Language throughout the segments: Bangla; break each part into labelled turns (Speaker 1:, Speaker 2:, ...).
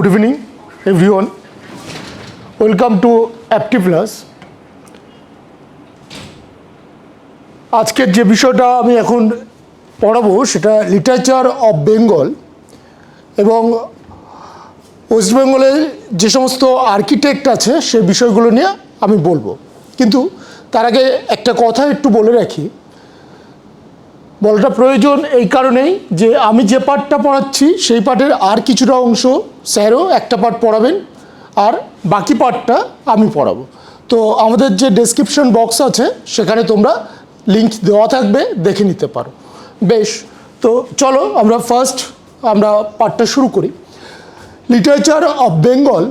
Speaker 1: Good evening, everyone. Welcome to AptiPlus. আজকের যে বিষয়টা আমি এখন পড়াবো সেটা লিটারেচার অফ বেঙ্গল এবং ওয়েস্ট বেঙ্গলের যে সমস্ত আর্কিটেক্ট আছে সে বিষয়গুলো নিয়ে আমি বলবো। কিন্তু তার আগে একটা কথা একটু বলে রাখি, বলাটা প্রয়োজন এই কারণেই যে আমি যে পার্টটা পড়াচ্ছি সেই পার্টের আর কিছুটা অংশ স্যারও একটা পার্ট পড়াবেন আর বাকি পার্টটা আমি পড়াবো। তো আমাদের যে ডেসক্রিপশন বক্স আছে সেখানে তোমরা লিঙ্ক দেওয়া থাকবে, দেখে নিতে পারো। বেশ, তো চলো আমরা পার্টটা শুরু করি। Literature of Bengal,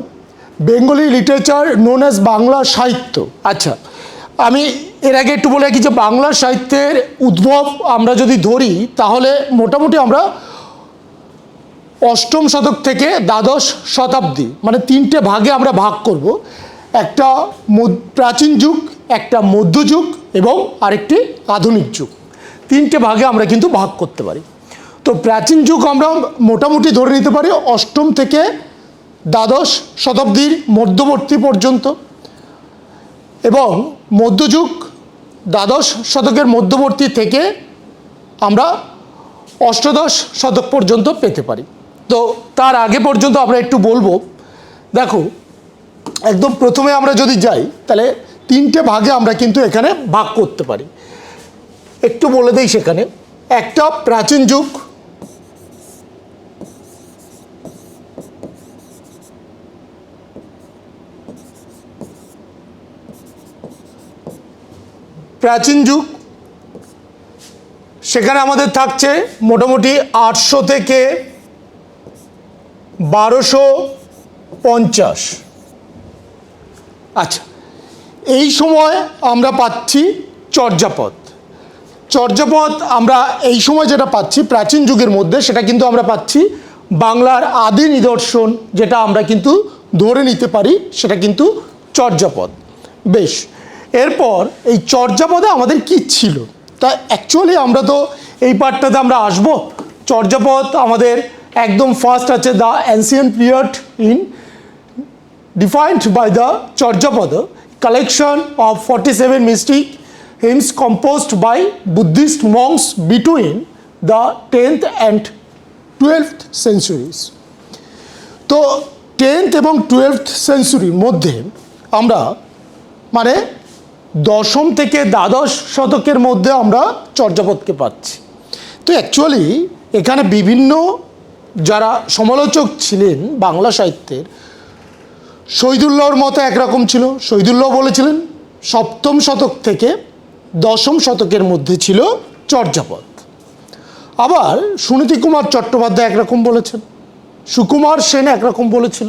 Speaker 1: Bengali literature known as Bangla সাহিত্য। আচ্ছা, আমি এর আগে একটু বলে রাখি যে বাংলা সাহিত্যের উদ্ভব আমরা যদি ধরি তাহলে মোটামুটি আমরা অষ্টম শতক থেকে দ্বাদশ শতাব্দী, মানে তিনটে ভাগে আমরা ভাগ করব। একটা প্রাচীন যুগ, একটা মধ্যযুগ এবং আরেকটি আধুনিক যুগ। তিনটে ভাগে আমরা কিন্তু ভাগ করতে পারি। তো প্রাচীন যুগ আমরা মোটামুটি ধরে নিতে পারি অষ্টম থেকে দ্বাদশ শতাব্দীর মধ্যবর্তী পর্যন্ত, এবং মধ্যযুগ দ্বাদশ শতকের মধ্যবর্তী থেকে আমরা অষ্টাদশ শতক পর্যন্ত পেতে পারি। তো তার আগে পর্যন্ত আমরা একটু বলবো। দেখো, একদম প্রথমে আমরা যদি যাই তাহলে তিনটে ভাগে আমরা কিন্তু এখানে ভাগ করতে পারি। একটু বলে দেই, সেখানে একটা প্রাচীন যুগ, প্রাচীন যুগ সেখানে আমাদের থাকছে মোটামুটি 800 থেকে 1250। আচ্ছা, এই সময় আমরা পাচ্ছি চর্যাপদ। চর্যাপদ আমরা এই সময় যেটা পাচ্ছি প্রাচীন যুগের মধ্যে, সেটা কিন্তু আমরা পাচ্ছি বাংলার আদি নিদর্শন, যেটা আমরা কিন্তু ধরে নিতে পারি সেটা কিন্তু চর্যাপদ। বেশ, এরপর এই চর্যাপদে আমাদের কি ছিল তা অ্যাকচুয়ালি আমরা তো এই পার্টটাতে আমরা আসবো। চর্যাপদ আমাদের একদম ফার্স্ট আছে the ancient period in defined by the Charyapada, collection of 47 mystic hymns composed by Buddhist monks between the 10th and 12th centuries. তো 10th এবং 12th সেঞ্চুরির মধ্যে আমরা মানে দশম থেকে দ্বাদশ শতকের মধ্যে আমরা চর্যাপদকে পাচ্ছি। তো অ্যাকচুয়ালি এখানে বিভিন্ন যারা সমালোচক ছিলেন বাংলা সাহিত্যের, শহীদুল্লাহর মতো একরকম ছিল। শহীদুল্লাহ বলেছিলেন সপ্তম শতক থেকে দশম শতকের মধ্যে ছিল চর্যাপদ। আবার সুনীতি কুমার চট্টোপাধ্যায় একরকম বলেছেন, সুকুমার সেন একরকম বলেছিল।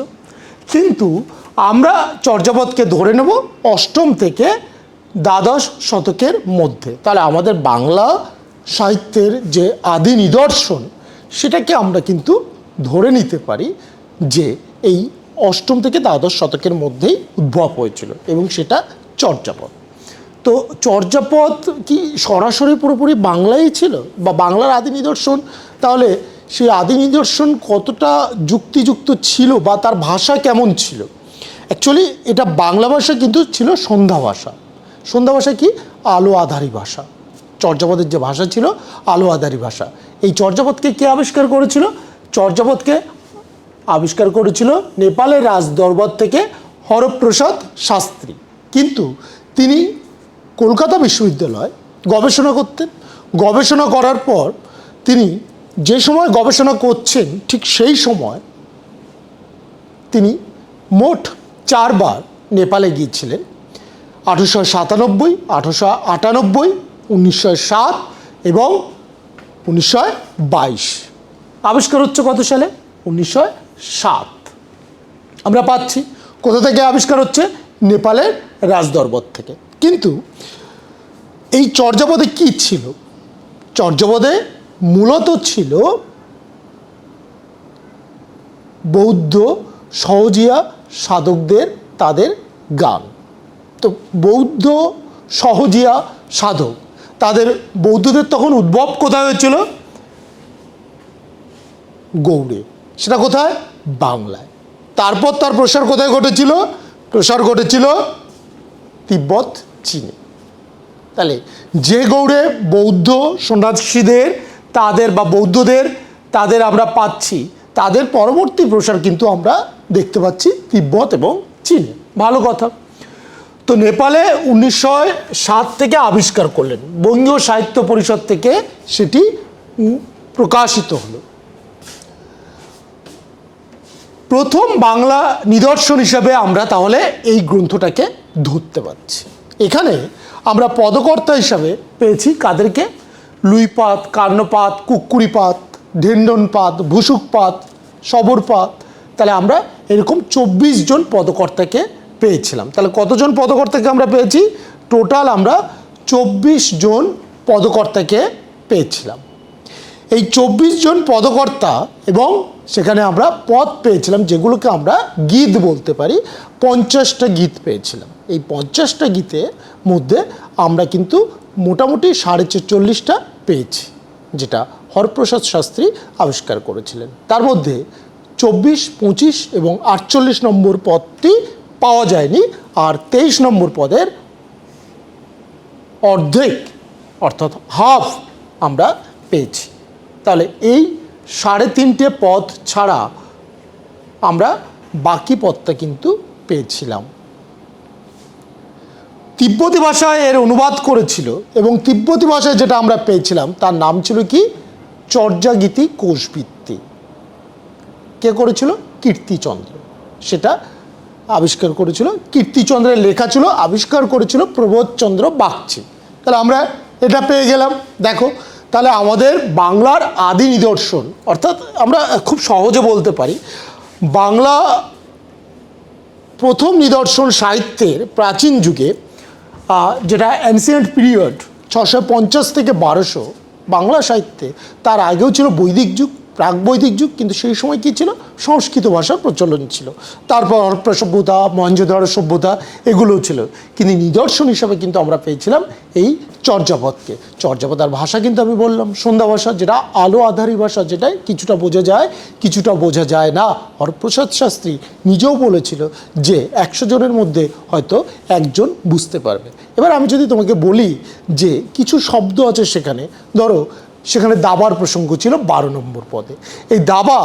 Speaker 1: কিন্তু আমরা চর্যাপদকে ধরে নেব অষ্টম থেকে দ্বাদশ শতকের মধ্যে। তাহলে আমাদের বাংলা সাহিত্যের যে আদি নিদর্শন সেটাকে আমরা কিন্তু ধরে নিতে পারি যে এই অষ্টম থেকে দ্বাদশ শতকের মধ্যেই উদ্ভব হয়েছিল এবং সেটা চর্যাপদ। তো চর্যাপদ কি সরাসরি পুরোপুরি বাংলাই ছিল বা বাংলার আদি নিদর্শন? তাহলে সেই আদি নিদর্শন কতটা যুক্তিযুক্ত ছিল বা তার ভাষা কেমন ছিল? অ্যাকচুয়ালি এটা বাংলা ভাষা কিন্তু ছিল সন্ধ্যা ভাষা। সন্ধ্যা ভাষা কি? আলো আধারী ভাষা। চর্যাপদের যে ভাষা ছিল আলো আধারী ভাষা। এই চর্যাপদকে কে আবিষ্কার করেছিল? চর্যাপদকে আবিষ্কার করেছিল নেপালের রাজদরবার থেকে হরপ্রসাদ শাস্ত্রী। কিন্তু তিনি কলকাতা বিশ্ববিদ্যালয়ে গবেষণা করতেন। গবেষণা করার পর তিনি যে সময় গবেষণা করছেন ঠিক সেই সময় তিনি মোট 4 বার নেপালে গিয়েছিলেন। 1897, 1898, 1907 এবং 1922। আবিষ্কার হচ্ছে কত সালে? 1907। আমরা পাচ্ছি কোথা থেকে আবিষ্কার হচ্ছে? নেপালের রাজদরবার থেকে। কিন্তু এই চর্যাপদে কি ছিল? চর্যাপদে মূলত ছিল বৌদ্ধ সহজিয়া সাধকদের তাদের গান। তো বৌদ্ধ সহজিয়া সাধক তাদের, বৌদ্ধদের তখন উদ্ভব কোথায় হয়েছিল? গৌড়ে। সেটা কোথায়? বাংলায়। তারপর তার প্রসার কোথায় ঘটেছিল? প্রসার ঘটেছিল তিব্বত, চীনে। তাহলে যে গৌড়ে বৌদ্ধ সন্ন্যাসীদের তাদের বা বৌদ্ধদের তাদের আমরা পাচ্ছি, তাদের পরবর্তী প্রসার কিন্তু আমরা দেখতে পাচ্ছি তিব্বত এবং চীনে। ভালো কথা। তো নেপালে 1907 থেকে আবিষ্কার করলেন, বঙ্গীয় সাহিত্য পরিষদ থেকে সেটি প্রকাশিত হলো। প্রথম বাংলা নিদর্শন হিসাবে আমরা তাহলে এই গ্রন্থটাকে ধরতে পারছি। এখানে আমরা পদকর্তা হিসাবে পেয়েছি কাদেরকে? লুইপাত, কার্ণপাত, কুক্কুরিপাত, ঢেন্ডনপাত, ভুসুকপাত, সবরপাত। তাহলে আমরা এরকম 24 জন পদকর্তাকে পেয়েছিলাম। তাহলে কতজন পদকর্তাকে আমরা পেয়েছি? টোটাল আমরা 24 জন পদকর্তাকে পেয়েছিলাম। এই 24 জন পদকর্তা এবং সেখানে আমরা পদ পেয়েছিলাম, যেগুলোকে আমরা গীত বলতে পারি। 50টা গীত পেয়েছিলাম। এই 50টা গীতের মধ্যে আমরা কিন্তু মোটামুটি 46.5টা পেয়েছি, যেটা হরপ্রসাদ শাস্ত্রী আবিষ্কার করেছিলেন। তার মধ্যে 24, 25 এবং 48 নম্বর পদটি পাওয়া যায়নি, আর 23 নম্বর পদের অর্ধেক অর্থাৎ হাফ আমরা পেয়েছি। তাহলে এই 3.5টে পদ ছাড়া আমরা বাকি পদটা কিন্তু পেয়েছিলাম। তিব্বতী ভাষায় এর অনুবাদ করেছিল এবং তিব্বতী ভাষায় যেটা আমরা পেয়েছিলাম তার নাম ছিল কি? চর্যাগীতি কোষবৃত্তি। কে করেছিল? কীর্তিচন্দ্র। সেটা আবিষ্কার করেছিল কীর্তিচন্দ্রের লেখা ছিল, আবিষ্কার করেছিল প্রবোধচন্দ্র বাগচি। তাহলে আমরা এটা পেয়ে গেলাম। দেখো, তাহলে আমাদের বাংলার আদি নিদর্শন, অর্থাৎ আমরা খুব সহজে বলতে পারি বাংলা প্রথম নিদর্শন সাহিত্যের প্রাচীন যুগে, যেটা অ্যানসিয়েন্ট পিরিয়ড 650 থেকে 1200 বাংলা সাহিত্যে, তার আগেও ছিল বৈদিক যুগ, প্রাক বৈদিক যুগ, কিন্তু সেই সময় কী ছিল? সংস্কৃত ভাষার প্রচলন ছিল। তারপর হরপ্পা সভ্যতা, মহেঞ্জোদারো সভ্যতা, এগুলোও ছিল। কিন্তু নিদর্শন হিসাবে কিন্তু আমরা পেয়েছিলাম এই চর্যাপদকে। চর্যাপদ আর ভাষা কিন্তু আমি বললাম সন্ধ্যা ভাষা, যেটা আলো আধারী ভাষা, যেটাই কিছুটা বোঝা যায় কিছুটা বোঝা যায় না। হরপ্রসাদ শাস্ত্রী নিজেও বলেছিল যে 100 জনের মধ্যে হয়তো একজন বুঝতে পারবে। এবার আমি যদি তোমাকে বলি যে কিছু শব্দ আছে সেখানে, ধরো সেখানে দাবার প্রসঙ্গ ছিল 12 নম্বর পদে। এই দাবা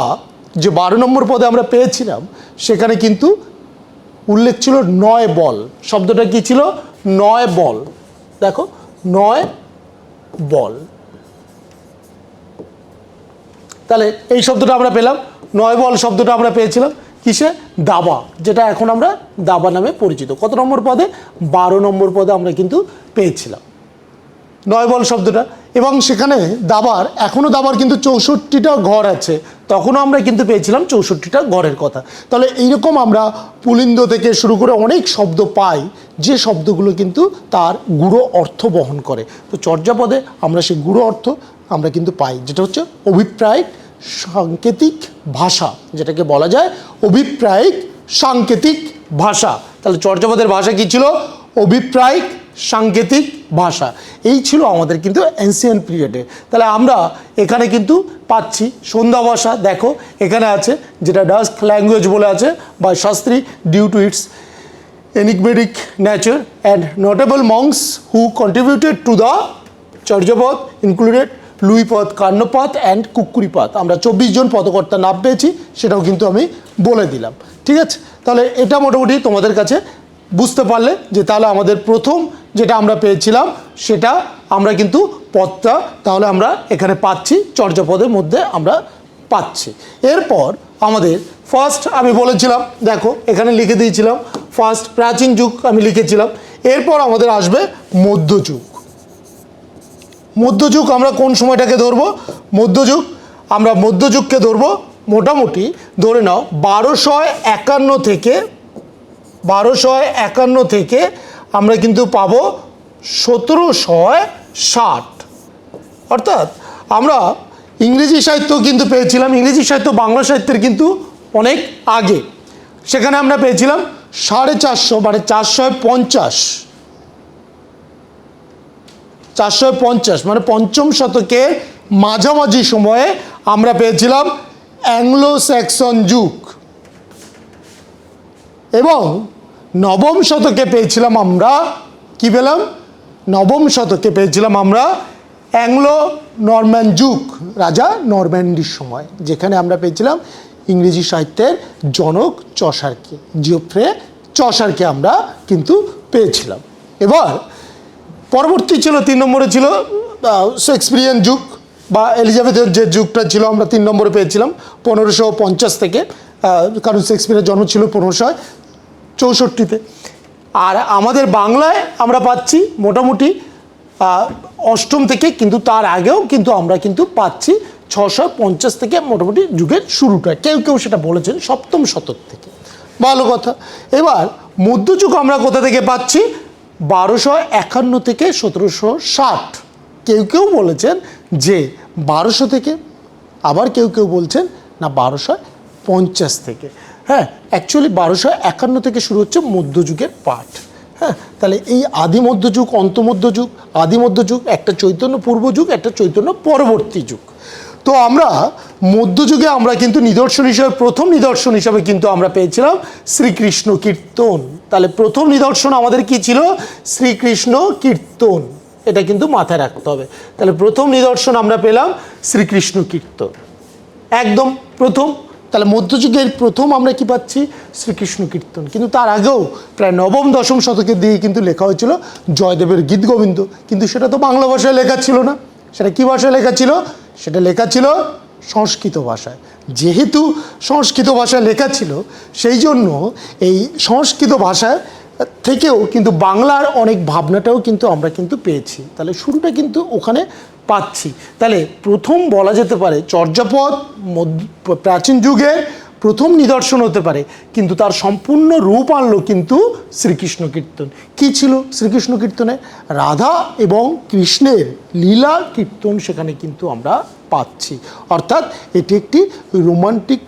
Speaker 1: যে 12 নম্বর পদে আমরা পেয়েছিলাম, সেখানে কিন্তু উল্লেখ ছিল 9 বল। শব্দটা কি ছিল? 9 বল। দেখো, 9 বল। তাহলে এই শব্দটা আমরা পেলাম, 9 বল শব্দটা আমরা পেয়েছিলাম কিসে? দাবা, যেটা এখন আমরা দাবা নামে পরিচিত। কত নম্বর পদে? 12 নম্বর পদে আমরা কিন্তু পেয়েছিলাম 9 বল শব্দটা। এবং সেখানে দাবার, এখনও দাবার কিন্তু 64টা ঘর আছে, তখনও আমরা কিন্তু পেয়েছিলাম 64টা ঘরের কথা। তাহলে এইরকম আমরা পুলিন্দ থেকে শুরু করে অনেক শব্দ পাই, যে শব্দগুলো কিন্তু তার গূঢ় অর্থ বহন করে। তো চর্যাপদে আমরা সেই গূঢ় অর্থ আমরা কিন্তু পাই, যেটা হচ্ছে অভিপ্রায়িক সাংকেতিক ভাষা, যেটাকে বলা যায় অভিপ্রায়িক সাংকেতিক ভাষা। তাহলে চর্যাপদের ভাষা কী ছিল? অভিপ্রায়িক সাংকেতিক ভাষা। এই ছিল আমাদের কিন্তু অ্যানসিয়েন্ট পিরিয়ডে। তাহলে আমরা এখানে কিন্তু পাচ্ছি সন্ধ্যা ভাষা। দেখো এখানে আছে, যেটা ডাস্ক ল্যাঙ্গুয়েজ বলে আছে by Shastri, due to its enigmatic nature and notable monks who contributed to the Charyapada included Luipada, Karnapada and Kukkuripada. আমরা 24 জন পদকর্তার নাম পেয়েছি, সেটাও কিন্তু আমি বলে দিলাম। ঠিক আছে, তাহলে এটা মোটামুটি তোমাদের কাছে বুঝতে পারলে যে তাহলে আমাদের প্রথম যেটা আমরা পেয়েছিলাম সেটা আমরা কিন্তু পদটা তাহলে আমরা এখানে পাচ্ছি, চর্যাপদের মধ্যে আমরা পাচ্ছি। এরপর আমাদের ফার্স্ট আমি বলেছিলাম, দেখো এখানে লিখে দিয়েছিলাম ফার্স্ট প্রাচীন যুগ আমি লিখেছিলাম। এরপর আমাদের আসবে মধ্যযুগ। মধ্যযুগ আমরা কোন সময়টাকে ধরবো? আমরা মধ্যযুগকে ধরবো মোটামুটি ধরে নাও 1251 থেকে আমরা কিন্তু পাবো 1760। অর্থাৎ আমরা ইংরেজি সাহিত্য কিন্তু পেয়েছিলাম, ইংরেজি সাহিত্য বাংলা সাহিত্যের কিন্তু অনেক আগে। সেখানে আমরা পেয়েছিলাম 450, মানে 450 মানে পঞ্চম শতকের মাঝামাঝি সময়ে আমরা পেয়েছিলাম অ্যাংলো স্যাক্সন যুগ। এবং নবম শতকে পেয়েছিলাম আমরা কি পেলাম, নবম শতকে পেয়েছিলাম আমরা অ্যাংলো নরম্যান যুগ, রাজা নরম্যান্ডির সময়, যেখানে আমরা পেয়েছিলাম ইংরেজি সাহিত্যের জনক চসারকে, জিওফ্রে চসারকে আমরা কিন্তু পেয়েছিলাম। এবার পরবর্তী ছিল 3 নম্বরে ছিল শেক্সপিয়ারিয়ান যুগ বা এলিজাবেথের যে যুগটা ছিল আমরা 3 নম্বরে পেয়েছিলাম 1550 থেকে, কারণ শেক্সপিয়ারের জন্ম ছিল 1564-তে। আর আমাদের বাংলায় আমরা পাচ্ছি মোটামুটি অষ্টম থেকে, কিন্তু তার আগেও কিন্তু আমরা কিন্তু পাচ্ছি 650 থেকে মোটামুটি যুগের শুরুটা, কেউ কেউ সেটা বলেছেন 7ম শতক থেকে। ভালো কথা। এবার মধ্যযুগ আমরা কোথা থেকে পাচ্ছি, 1251 থেকে 1760। কেউ কেউ বলেছেন যে 1200 থেকে, আবার কেউ কেউ বলছেন না 1250 থেকে। হ্যাঁ, অ্যাকচুয়ালি 1251 থেকে শুরু হচ্ছে মধ্যযুগের পাঠ। হ্যাঁ, তাহলে এই আদি মধ্যযুগ, অন্তমধ্যযুগ, আদি মধ্যযুগ, একটা চৈতন্য পূর্ব যুগ, একটা চৈতন্য পরবর্তী যুগ। তো আমরা মধ্যযুগে আমরা কিন্তু নিদর্শন হিসাবে, প্রথম নিদর্শন হিসাবে কিন্তু আমরা পেয়েছিলাম শ্রীকৃষ্ণ কীর্তন। তাহলে প্রথম নিদর্শন আমাদের কি ছিল, শ্রীকৃষ্ণ কীর্তন, এটা কিন্তু মাথায় রাখতে হবে। তাহলে প্রথম নিদর্শন আমরা পেলাম শ্রীকৃষ্ণ কীর্তন, একদম প্রথম। তাহলে মধ্যযুগের প্রথম আমরা কি পাচ্ছি, শ্রীকৃষ্ণ কীর্তন। কিন্তু তার আগেও প্রায় 9ম-10ম শতকের দিকে কিন্তু লেখা হয়েছিল জয়দেবের গীত গোবিন্দ, কিন্তু সেটা তো বাংলা ভাষায় লেখা ছিল না, সেটা কি ভাষায় লেখা ছিল, সেটা লেখা ছিল সংস্কৃত ভাষায়। যেহেতু সংস্কৃত ভাষায় লেখা ছিল, সেই জন্য এই সংস্কৃত ভাষায় থেকেও কিন্তু বাংলার অনেক ভাবনাটাও কিন্তু আমরা কিন্তু পেয়েছি। তাহলে শুরুটা কিন্তু ওখানে পাচ্ছি। তাহলে প্রথম বলা যেতে পারে চর্যাপদ প্রাচীন যুগের প্রথম নিদর্শন হতে পারে, কিন্তু তার সম্পূর্ণ রূপ আনলো কিন্তু শ্রীকৃষ্ণ কীর্তন। কী ছিল শ্রীকৃষ্ণ কীর্তনে, রাধা এবং কৃষ্ণের লীলা কীর্তন সেখানে কিন্তু আমরা পাচ্ছি। অর্থাৎ এটি একটি রোমান্টিক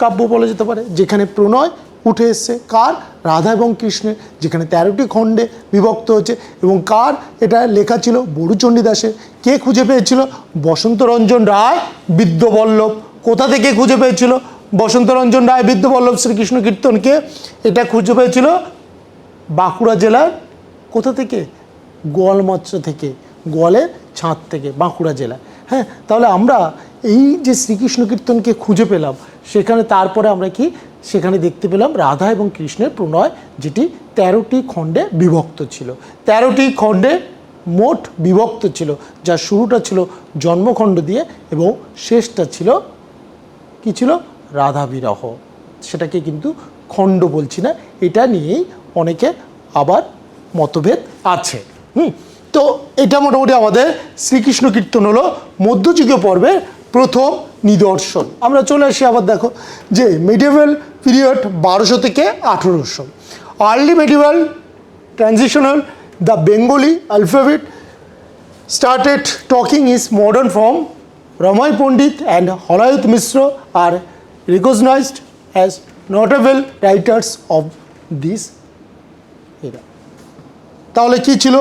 Speaker 1: কাব্য বলা যেতে পারে, যেখানে প্রণয় উঠে এসছে কার, রাধা এবং কৃষ্ণের, যেখানে 13টি খণ্ডে বিভক্ত হচ্ছে। এবং কার এটা লেখা ছিল, বড়ুচণ্ডী দাসের। কে খুঁজে পেয়েছিল, বসন্তরঞ্জন রায় বিদ্যবল্লভ। কোথা থেকে খুঁজে পেয়েছিল বসন্তরঞ্জন রায় বিদ্যবল্লভ শ্রীকৃষ্ণ কীর্তনকে, এটা খুঁজে পেয়েছিল বাঁকুড়া জেলার, কোথা থেকে, গোয়ালমাত্রা থেকে, গোয়ালের ছাদ থেকে, বাঁকুড়া জেলায়। হ্যাঁ, তাহলে আমরা এই যে শ্রীকৃষ্ণ কীর্তনকে খুঁজে পেলাম, সেখানে তারপরে আমরা কি সেখানে দেখতে পেলাম রাধা এবং কৃষ্ণের প্রণয়, যেটি 13টি খণ্ডে বিভক্ত ছিল। 13টি খণ্ডে মোট বিভক্ত ছিল, যার শুরুটা ছিল জন্মখণ্ড দিয়ে এবং শেষটা ছিল কি ছিল, রাধা বিরহ। সেটাকে কিন্তু খণ্ড বলছি না, এটা নিয়েই অনেকে আবার মতভেদ আছে। তো এটা মোটামুটি আমাদের শ্রীকৃষ্ণ কীর্তন হলো মধ্যযুগীয় পর্বের প্রথম নিদর্শন। আমরা চলে আসি আবার, দেখো যে মিডিয়েভাল পিরিয়ড 1200 থেকে 1800, early medieval transitional, the Bengali alphabet started talking is modern form. Ramay Pandit and Holayut Mishra are recognized as notable writers of this era. তাহলে কি ছিল,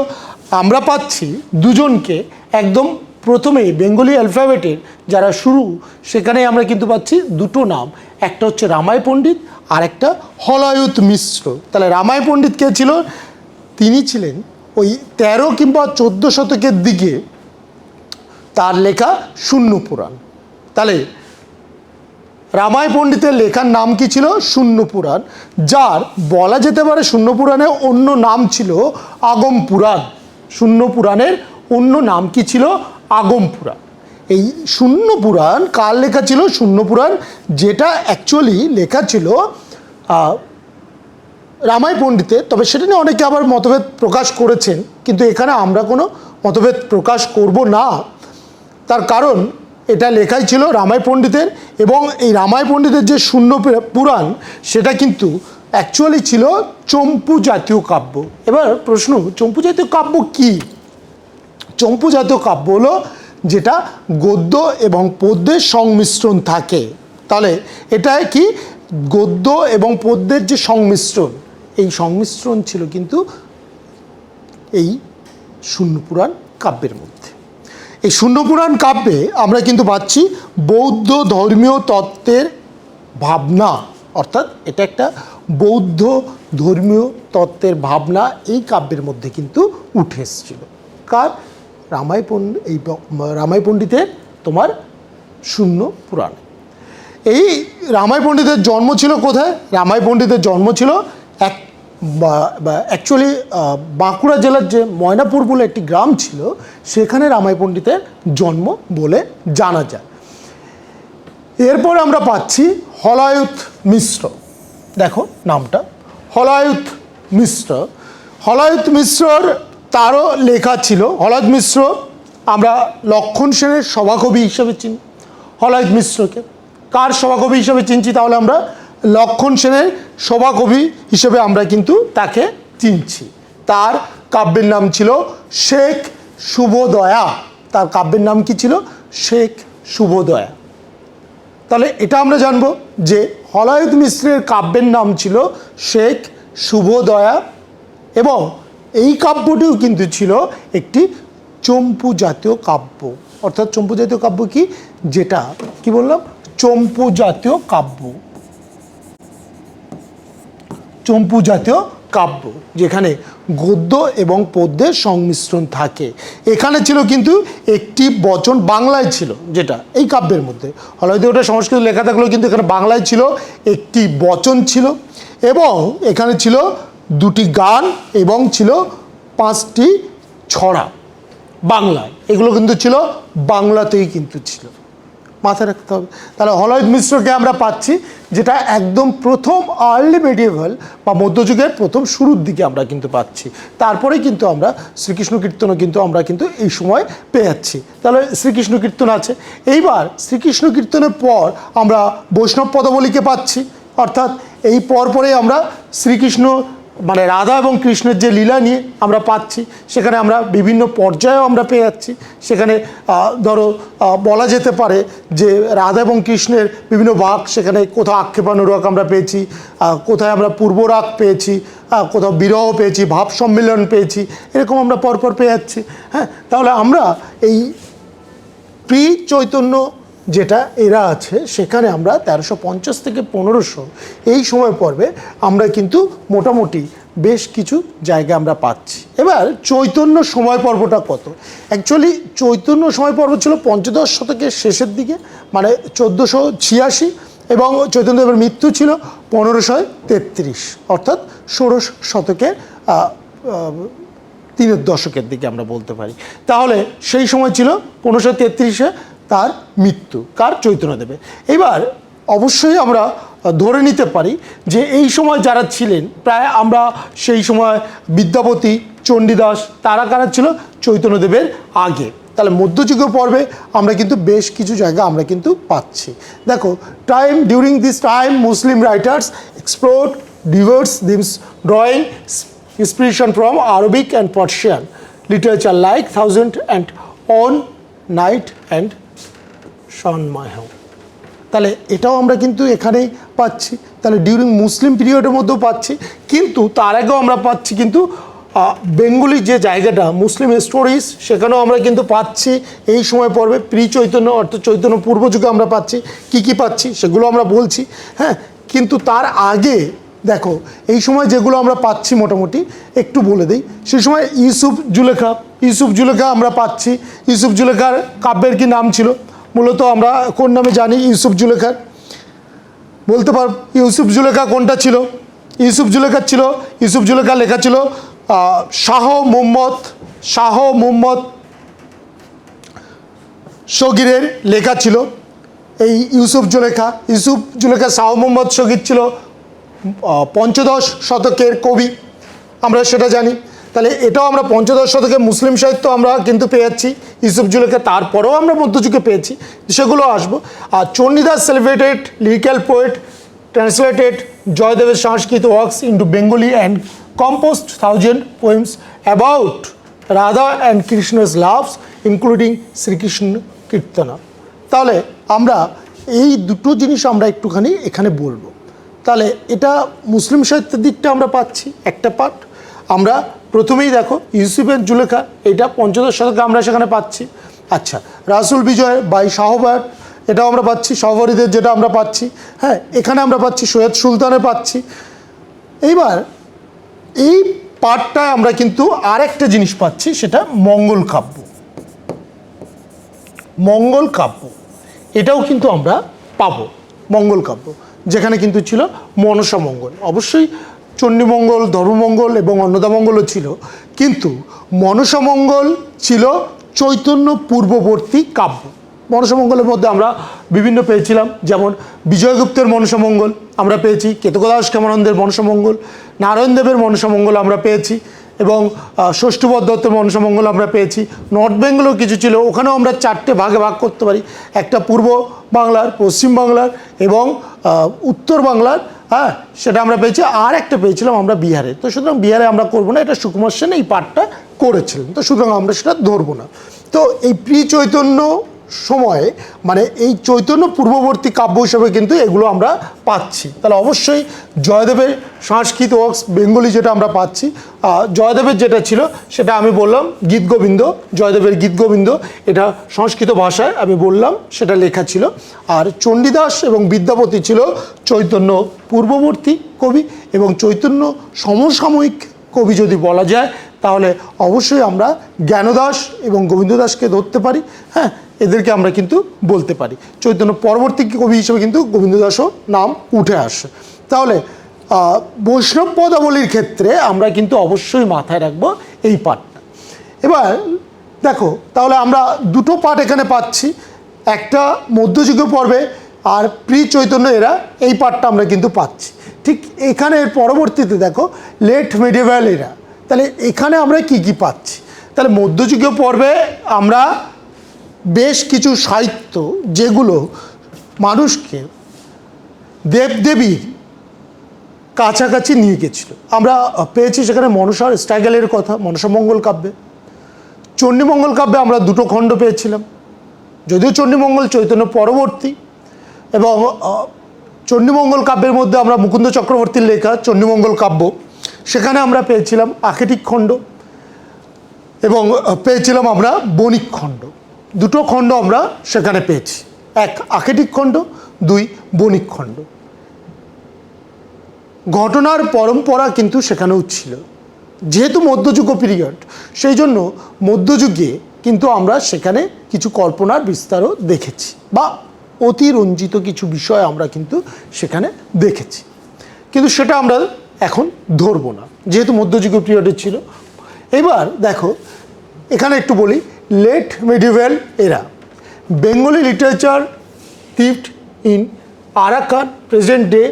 Speaker 1: আমরা পাচ্ছি দুজনকে একদম প্রথমেই বেঙ্গলি অ্যালফাবেটের যারা শুরু, সেখানে আমরা কিন্তু পাচ্ছি দুটো নাম, একটা হচ্ছে রামায় পণ্ডিত আর একটা হলায়ুত মিশ্র। তাহলে রামায় পণ্ডিত কে ছিল, তিনি ছিলেন ওই 13 কিংবা 14 শতকের দিকে তার লেখা শূন্য পুরাণ। তাহলে রামায় পণ্ডিতের লেখার নাম কি ছিল, শূন্য পুরাণ, যার বলা যেতে পারে শূন্য পুরাণের অন্য নাম ছিল আগম পুরাণ। শূন্য পুরাণের অন্য নাম কি ছিল, আগম পুরাণ। এই শূন্য পুরাণ কার লেখা ছিল, শূন্য পুরাণ যেটা অ্যাকচুয়ালি লেখা ছিল রামায় পণ্ডিতের, তবে সেটা নিয়ে অনেকে আবার মতভেদ প্রকাশ করেছেন, কিন্তু এখানে আমরা কোনো মতভেদ প্রকাশ করব না। তার কারণ এটা লেখাই ছিল রামায় পণ্ডিতের, এবং এই রামায় পণ্ডিতের যে শূন্য পুরাণ সেটা কিন্তু অ্যাকচুয়ালি ছিল চম্পু জাতীয় কাব্য। এবার প্রশ্ন, চম্পু জাতীয় কাব্য কি? চম্পু জাতীয় কাব্য হলো যেটা গদ্য এবং পদ্যের সংমিশ্রণ থাকে। তাহলে এটা কি, গদ্য এবং পদ্যের যে সংমিশ্রণ, এই সংমিশ্রণ ছিল কিন্তু এই শূন্য পুরাণ কাব্যের মধ্যে। এই শূন্য পুরাণ কাব্যে আমরা কিন্তু পাচ্ছি বৌদ্ধ ধর্মীয় তত্ত্বের ভাবনা, অর্থাৎ এটা একটা বৌদ্ধ ধর্মীয় তত্ত্বের ভাবনা এই কাব্যের মধ্যে কিন্তু উঠে এসেছিল। কার? রামাই পণ্ডিতের তোমার শূন্য পুরাণে। এই রামাই পণ্ডিতের জন্ম ছিল কোথায়? রামাই পণ্ডিতের জন্ম ছিল অ্যাকচুয়ালি বাঁকুড়া জেলার যে ময়নাপুর বলে একটি গ্রাম ছিল, সেখানে রামাই পণ্ডিতের জন্ম বলে জানা যায়। এরপর আমরা পাচ্ছি হলায়ুত মিশ্র। দেখো নামটা হলায়ুত মিশ্র। হলায়ুত মিশ্রর তারও লেখা ছিল। হলায়ুত মিশ্র আমরা লক্ষণ সেনের সভাকবি হিসেবে চিনি হলায়ুত মিশ্রকে। কার সভাকবি হিসেবে চিনছি? তাহলে আমরা লক্ষণ সেনের সভাকবি হিসেবে আমরা কিন্তু তাকে চিনছি। তার কাব্যের নাম ছিল শেখ শুভদয়া। তার কাব্যের নাম কি ছিল? শেখ শুভদয়া। তাহলে এটা আমরা জানবো যে হলায়ুত মিশ্রের কাব্যের নাম ছিল শেখ শুভদয়া, এবং এই কাব্যটিও কিন্তু ছিল একটি চম্পু জাতীয় কাব্য। অর্থাৎ চম্পু জাতীয় কাব্য কি? যেটা কি বললাম? চম্পু জাতীয় কাব্য। চম্পু জাতীয় কাব্য যেখানে গদ্য এবং পদ্যের সংমিশ্রণ থাকে। এখানে ছিল কিন্তু একটি বচন বাংলায় ছিল, যেটা এই কাব্যের মধ্যে। হয়তো ওটা সংস্কৃত লেখা থাকলেও কিন্তু এখানে বাংলায় ছিল, একটি বচন ছিল, এবং এখানে ছিল দুটি গান এবং ছিল 5টি ছড়া বাংলায়। এগুলো কিন্তু ছিল বাংলাতেই কিন্তু ছিল, মাথায় রাখতে হবে। তাহলে হলায়ুত মিশ্রকে আমরা পাচ্ছি, যেটা একদম প্রথম আর্লি মেডিয়েভাল বা মধ্যযুগের প্রথম শুরুর দিকে আমরা কিন্তু পাচ্ছি। তারপরেই কিন্তু আমরা শ্রীকৃষ্ণ কীর্তনও কিন্তু আমরা কিন্তু এই সময় পেয়ে যাচ্ছি। তাহলে শ্রীকৃষ্ণ কীর্তন আছে। এইবার শ্রীকৃষ্ণ কীর্তনের পর আমরা বৈষ্ণব পদাবলীকে পাচ্ছি, অর্থাৎ এই পরপরেই আমরা শ্রীকৃষ্ণ মানে রাধা এবং কৃষ্ণের যে লীলা নিয়ে আমরা পাচ্ছি, সেখানে আমরা বিভিন্ন পর্যায়েও আমরা পেয়ে যাচ্ছি। সেখানে ধরো বলা যেতে পারে যে রাধা এবং কৃষ্ণের বিভিন্ন ভাগ, সেখানে কোথাও আক্ষেপানুরাগ আমরা পেয়েছি, কোথায় আমরা পূর্বরাগ পেয়েছি, কোথাও বিরহ পেয়েছি, ভাব সম্মিলন পেয়েছি, এরকম আমরা পরপর পেয়ে যাচ্ছি। হ্যাঁ, তাহলে আমরা এই প্রি চৈতন্য যেটা এরা আছে, সেখানে আমরা 1350 থেকে 1500 এই সময় পর্বে আমরা কিন্তু মোটামুটি বেশ কিছু জায়গা আমরা পাচ্ছি। এবার চৈতন্য সময় পর্বটা কত? অ্যাকচুয়ালি চৈতন্য সময় পর্ব ছিল পঞ্চদশ শতকের শেষের দিকে, মানে 1486, এবং চৈতন্যদেবের মৃত্যু ছিল 1533, অর্থাৎ ষোড়শ শতকের 3 দশকের দিকে আমরা বলতে পারি। তাহলে সেই সময় ছিল 1533-এ তার মৃত্যু, কার? চৈতন্যদেবের। এবার অবশ্যই আমরা ধরে নিতে পারি যে এই সময় যারা ছিলেন, প্রায় আমরা সেই সময় বিদ্যাপতি, চণ্ডীদাস, তারা কারা ছিল? চৈতন্যদেবের আগে। তাহলে মধ্যযুগীয় পর্বে আমরা কিন্তু বেশ কিছু জায়গা আমরা কিন্তু পাচ্ছি। দেখো, during this time Muslim writers explored diverse themes, drawing inspiration from Arabic and Persian literature like Thousand and One Night and Shanmaho। তাহলে এটাও আমরা কিন্তু এখানেই পাচ্ছি। তাহলে ডিউরিং মুসলিম পিরিয়ডের মধ্যেও পাচ্ছি, কিন্তু তার আগেও আমরা পাচ্ছি কিন্তু বেঙ্গলি যে জায়গাটা মুসলিম স্টোরিজ, সেখানেও আমরা কিন্তু পাচ্ছি এই সময় পর্বে প্রি চৈতন্য অর্থাৎ চৈতন্য পূর্ব যুগে আমরা পাচ্ছি। কি পাচ্ছি সেগুলো আমরা বলছি। হ্যাঁ, কিন্তু তার আগে দেখো এই সময় যেগুলো আমরা পাচ্ছি মোটামুটি একটু বলে দিই। সেই সময় ইউসুফ জুলেখা আমরা পাচ্ছি। ইউসুফ জুলেখার কাব্যের কি নাম ছিল? মূলত আমরা কোন নামে জানি ইউসুফ জুলেখার? বলতে পার ইউসুফ জুলেখা কোনটা ছিল? ইউসুফ জুলেখা লেখা ছিল শাহ মুহাম্মদ শগিরের লেখা ছিল এই ইউসুফ জুলেখা। শাহ মুহাম্মদ শগির ছিল পঞ্চদশ শতকের কবি, আমরা সেটা জানি। তাহলে এটাও আমরা পঞ্চদশ শতকে মুসলিম সাহিত্য আমরা কিন্তু পেয়ে যাচ্ছি ইউসুফ জুলেখা। তারপরেও আমরা মধ্যযুগে পেয়েছি, সেগুলো আসবো। আর Chandidas celebrated lyrical poet, translated জয়দেবের Sanskrit works into Bengali and composed 1000 poems about Radha and Krishna's loves, including Shrikrishna Kirtana. তাহলে আমরা এই দুটো জিনিস আমরা একটুখানি এখানে বলবো। তাহলে এটা মুসলিম সাহিত্যের দিকটা আমরা পাচ্ছি একটা পার্ট। আমরা প্রথমেই দেখো ইউসুফের জুলেখা, এটা পঞ্চদশ শতকে আমরা সেখানে পাচ্ছি। আচ্ছা, রাসুল বিজয় বাই শাহবাট এটাও আমরা পাচ্ছি, শাহওয়ারিদের যেটা আমরা পাচ্ছি, হ্যাঁ এখানে আমরা পাচ্ছি সৈয়দ সুলতানের পাচ্ছি। এইবার এই পাঠটায় আমরা কিন্তু আরেকটা জিনিস পাচ্ছি, সেটা মঙ্গল কাব্য। মঙ্গল কাব্য এটাও কিন্তু আমরা পাবো, মঙ্গল কাব্য, যেখানে কিন্তু ছিল মনসা মঙ্গল, অবশ্যই চণ্ডীমঙ্গল, ধর্মমঙ্গল এবং অন্নদামঙ্গলও ছিল, কিন্তু মনসা মঙ্গল ছিল চৈতন্য পূর্ববর্তী কাব্য। মনসা মঙ্গলের মধ্যে আমরা বিভিন্ন পেয়েছিলাম, যেমন বিজয়গুপ্তের মনসা মঙ্গল আমরা পেয়েছি, কেতকদাস ক্ষেমানন্দের মনসা মঙ্গল, নারায়ণ দেবের মনসা মঙ্গল আমরা পেয়েছি, এবং ষষ্ঠীপদ দত্তের মনসা মঙ্গল আমরা পেয়েছি। নর্থ বেঙ্গলও কিছু ছিল, ওখানেও আমরা 4টে ভাগে ভাগ করতে পারি, একটা পূর্ব বাংলার, পশ্চিম বাংলার এবং উত্তর বাংলার, হ্যাঁ সেটা আমরা পেয়েছি। আর একটা পেয়েছিলাম আমরা বিহারে। তো সুতরাং বিহারে আমরা করবো না, এটা সুকুমার সেন এই পাঠটা করেছিলেন, তো সুতরাং আমরা সেটা ধরবো না। তো এই প্রি চৈতন্য সময়ে, মানে এই চৈতন্য পূর্ববর্তী কাব্য হিসেবে কিন্তু এগুলো আমরা পাচ্ছি। তাহলে অবশ্যই জয়দেবের সংস্কৃত ওয়ার্কস বেঙ্গলি যেটা আমরা পাচ্ছি, জয়দেবের যেটা ছিল সেটা আমি বললাম গীতগোবিন্দ, জয়দেবের গীতগোবিন্দ, এটা সংস্কৃত ভাষায় আমি বললাম সেটা লেখা ছিল। আর চণ্ডীদাস এবং বিদ্যাপতি ছিল চৈতন্য পূর্ববর্তী কবি, এবং চৈতন্য সমসাময়িক কবি যদি বলা যায় তাহলে অবশ্যই আমরা জ্ঞানদাস এবং গোবিন্দ দাসকে ধরতে পারি, হ্যাঁ এদেরকে আমরা কিন্তু বলতে পারি। চৈতন্য পরবর্তী কবি হিসেবে কিন্তু গোবিন্দ দাসও নাম উঠে আসে। তাহলে বৈষ্ণব পদাবলীর ক্ষেত্রে আমরা কিন্তু অবশ্যই মাথায় রাখবো এই পাঠটা। এবার দেখো, তাহলে আমরা দুটো পাঠ এখানে পাচ্ছি, একটা মধ্যযুগীয় পর্বে আর প্রি চৈতন্য এরা, এই পাঠটা আমরা কিন্তু পাচ্ছি। ঠিক এখানে এর পরবর্তীতে দেখো লেট মিডিয়েভাল এরা, তাহলে এখানে আমরা কি কি পাচ্ছি? তাহলে মধ্যযুগীয় পর্বে আমরা বেশ কিছু সাহিত্য যেগুলো মানুষকে দেবদেবীর কাছাকাছি নিয়ে গেছিল, আমরা পেয়েছি সেখানে মনসার স্ট্রাগলের কথা মনসা মঙ্গল কাব্যে। চণ্ডীমঙ্গল কাব্যে আমরা দুটো খণ্ড পেয়েছিলাম, যদিও চণ্ডীমঙ্গল চৈতন্য পরবর্তী, এবং চণ্ডীমঙ্গল কাব্যের মধ্যে আমরা মুকুন্দ চক্রবর্তীর লেখা চণ্ডীমঙ্গল কাব্য, সেখানে আমরা পেয়েছিলাম আখেটিক খণ্ড এবং পেয়েছিলাম আমরা বণিক খণ্ড। দুটো খণ্ড আমরা সেখানে পেয়েছি, এক আখেটিক খণ্ড, দুই বণিক খণ্ড। ঘটনার পরম্পরা কিন্তু সেখানেও ছিল, যেহেতু মধ্যযুগ পিরিয়ড, সেই জন্য মধ্যযুগে কিন্তু আমরা সেখানে কিছু কল্পনার বিস্তারও দেখেছি, বা অতিরঞ্জিত কিছু বিষয় আমরা কিন্তু সেখানে দেখেছি, কিন্তু সেটা আমরা এখন ধরবো না, যেহেতু মধ্যযুগীয় পিরিয়ডে ছিল। এবার দেখো এখানে একটু বলি, late medieval era, Bengali literature থিভড ইন আরাকান প্রেজেন্ট ডে,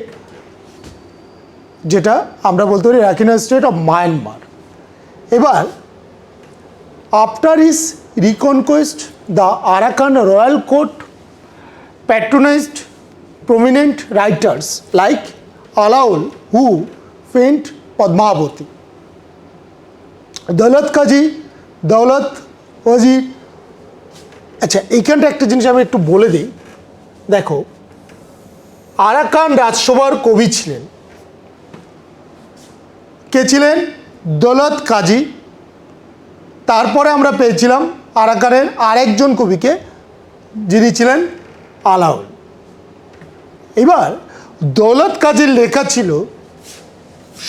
Speaker 1: যেটা আমরা বলতে পারি রাখিনা স্টেট অফ মায়ানমার। এবার after his reconquest the Arakan royal court patronized prominent writers like Alaul, who penned Padmavati, Daulat Qazi, Daulat Wazir. আচ্ছা, এইখানটা একটা জিনিস আমি একটু বলে দিই। দেখো, আরাকান রাজসভার কবি ছিলেন, কে ছিলেন? দৌলত কাজী। তারপরে আমরা পেয়েছিলাম আরাকানের আরেকজন কবিকে, যিনি ছিলেন আলাউল। এবার দৌলত কাজীর লেখা ছিল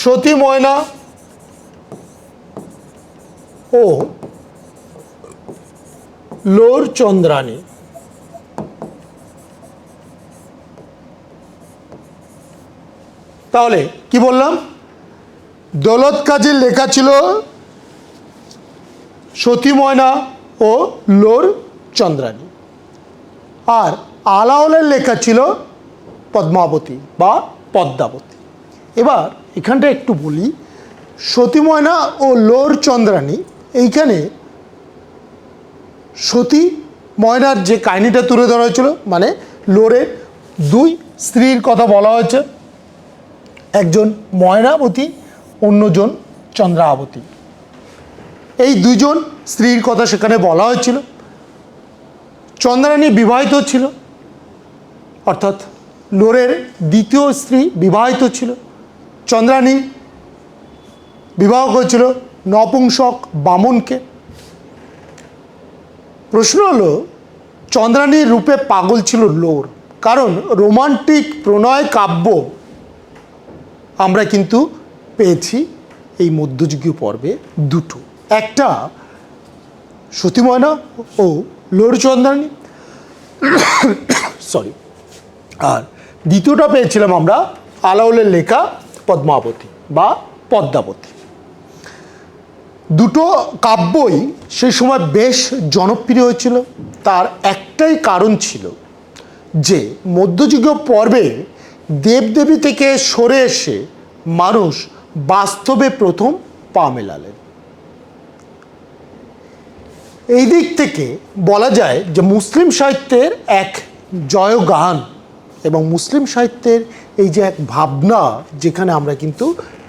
Speaker 1: সতী ময়না ও লোর চন্দ্রানী। তাহলে কি বললাম? দৌলত কাজীর লেখা ছিল সতী ময়না ও লোর চন্দ্রানী, আর আলাওলের লেখা ছিল পদ্মাবতী বা পদ্মাবতী। এবার এখানটা একটু বলি, সতী ময়না ও লোর চন্দ্রানী, এইখানে সতী ময়নার যে কাহিনিটা তুলে ধরা হয়েছিল, মানে লোরের দুই স্ত্রীর কথা বলা হয়েছে, একজন ময়নাবতী, অন্যজন চন্দ্রাবতী। এই দুজন স্ত্রীর কথা সেখানে বলা হয়েছিল। চন্দ্রানী বিবাহিত ছিল, অর্থাৎ লোরের দ্বিতীয় স্ত্রী বিবাহিত ছিল। চন্দ্রানী বিবাহ করেছিল নপুংসক বামনকে। প্রশ্ন হলো, চন্দ্রাণীর রূপে পাগল ছিল লোর, কারণ রোমান্টিক প্রণয় কাব্য আমরা কিন্তু পেয়েছি এই মধ্যযুগীয় পর্বে দুটো, একটা সতীময়না ও লোর চন্দ্রাণী, সরি, আর দ্বিতীয়টা পেয়েছিলাম আমরা আলাওলের লেখা পদ্মাবতী বা পদ্মাবতী। দুটো কাব্যই সেই সময় বেশ জনপ্রিয় হয়েছিল। তার একটাই কারণ ছিল যে মধ্যযুগীয় পর্বে দেবদেবী থেকে সরে এসে মানুষ বাস্তবে প্রথম পা মেলালেন। এই দিক থেকে বলা যায় যে মুসলিম সাহিত্যের এক জয়গান এবং মুসলিম সাহিত্যের এই যে এক ভাবনা, যেখানে আমরা কিন্তু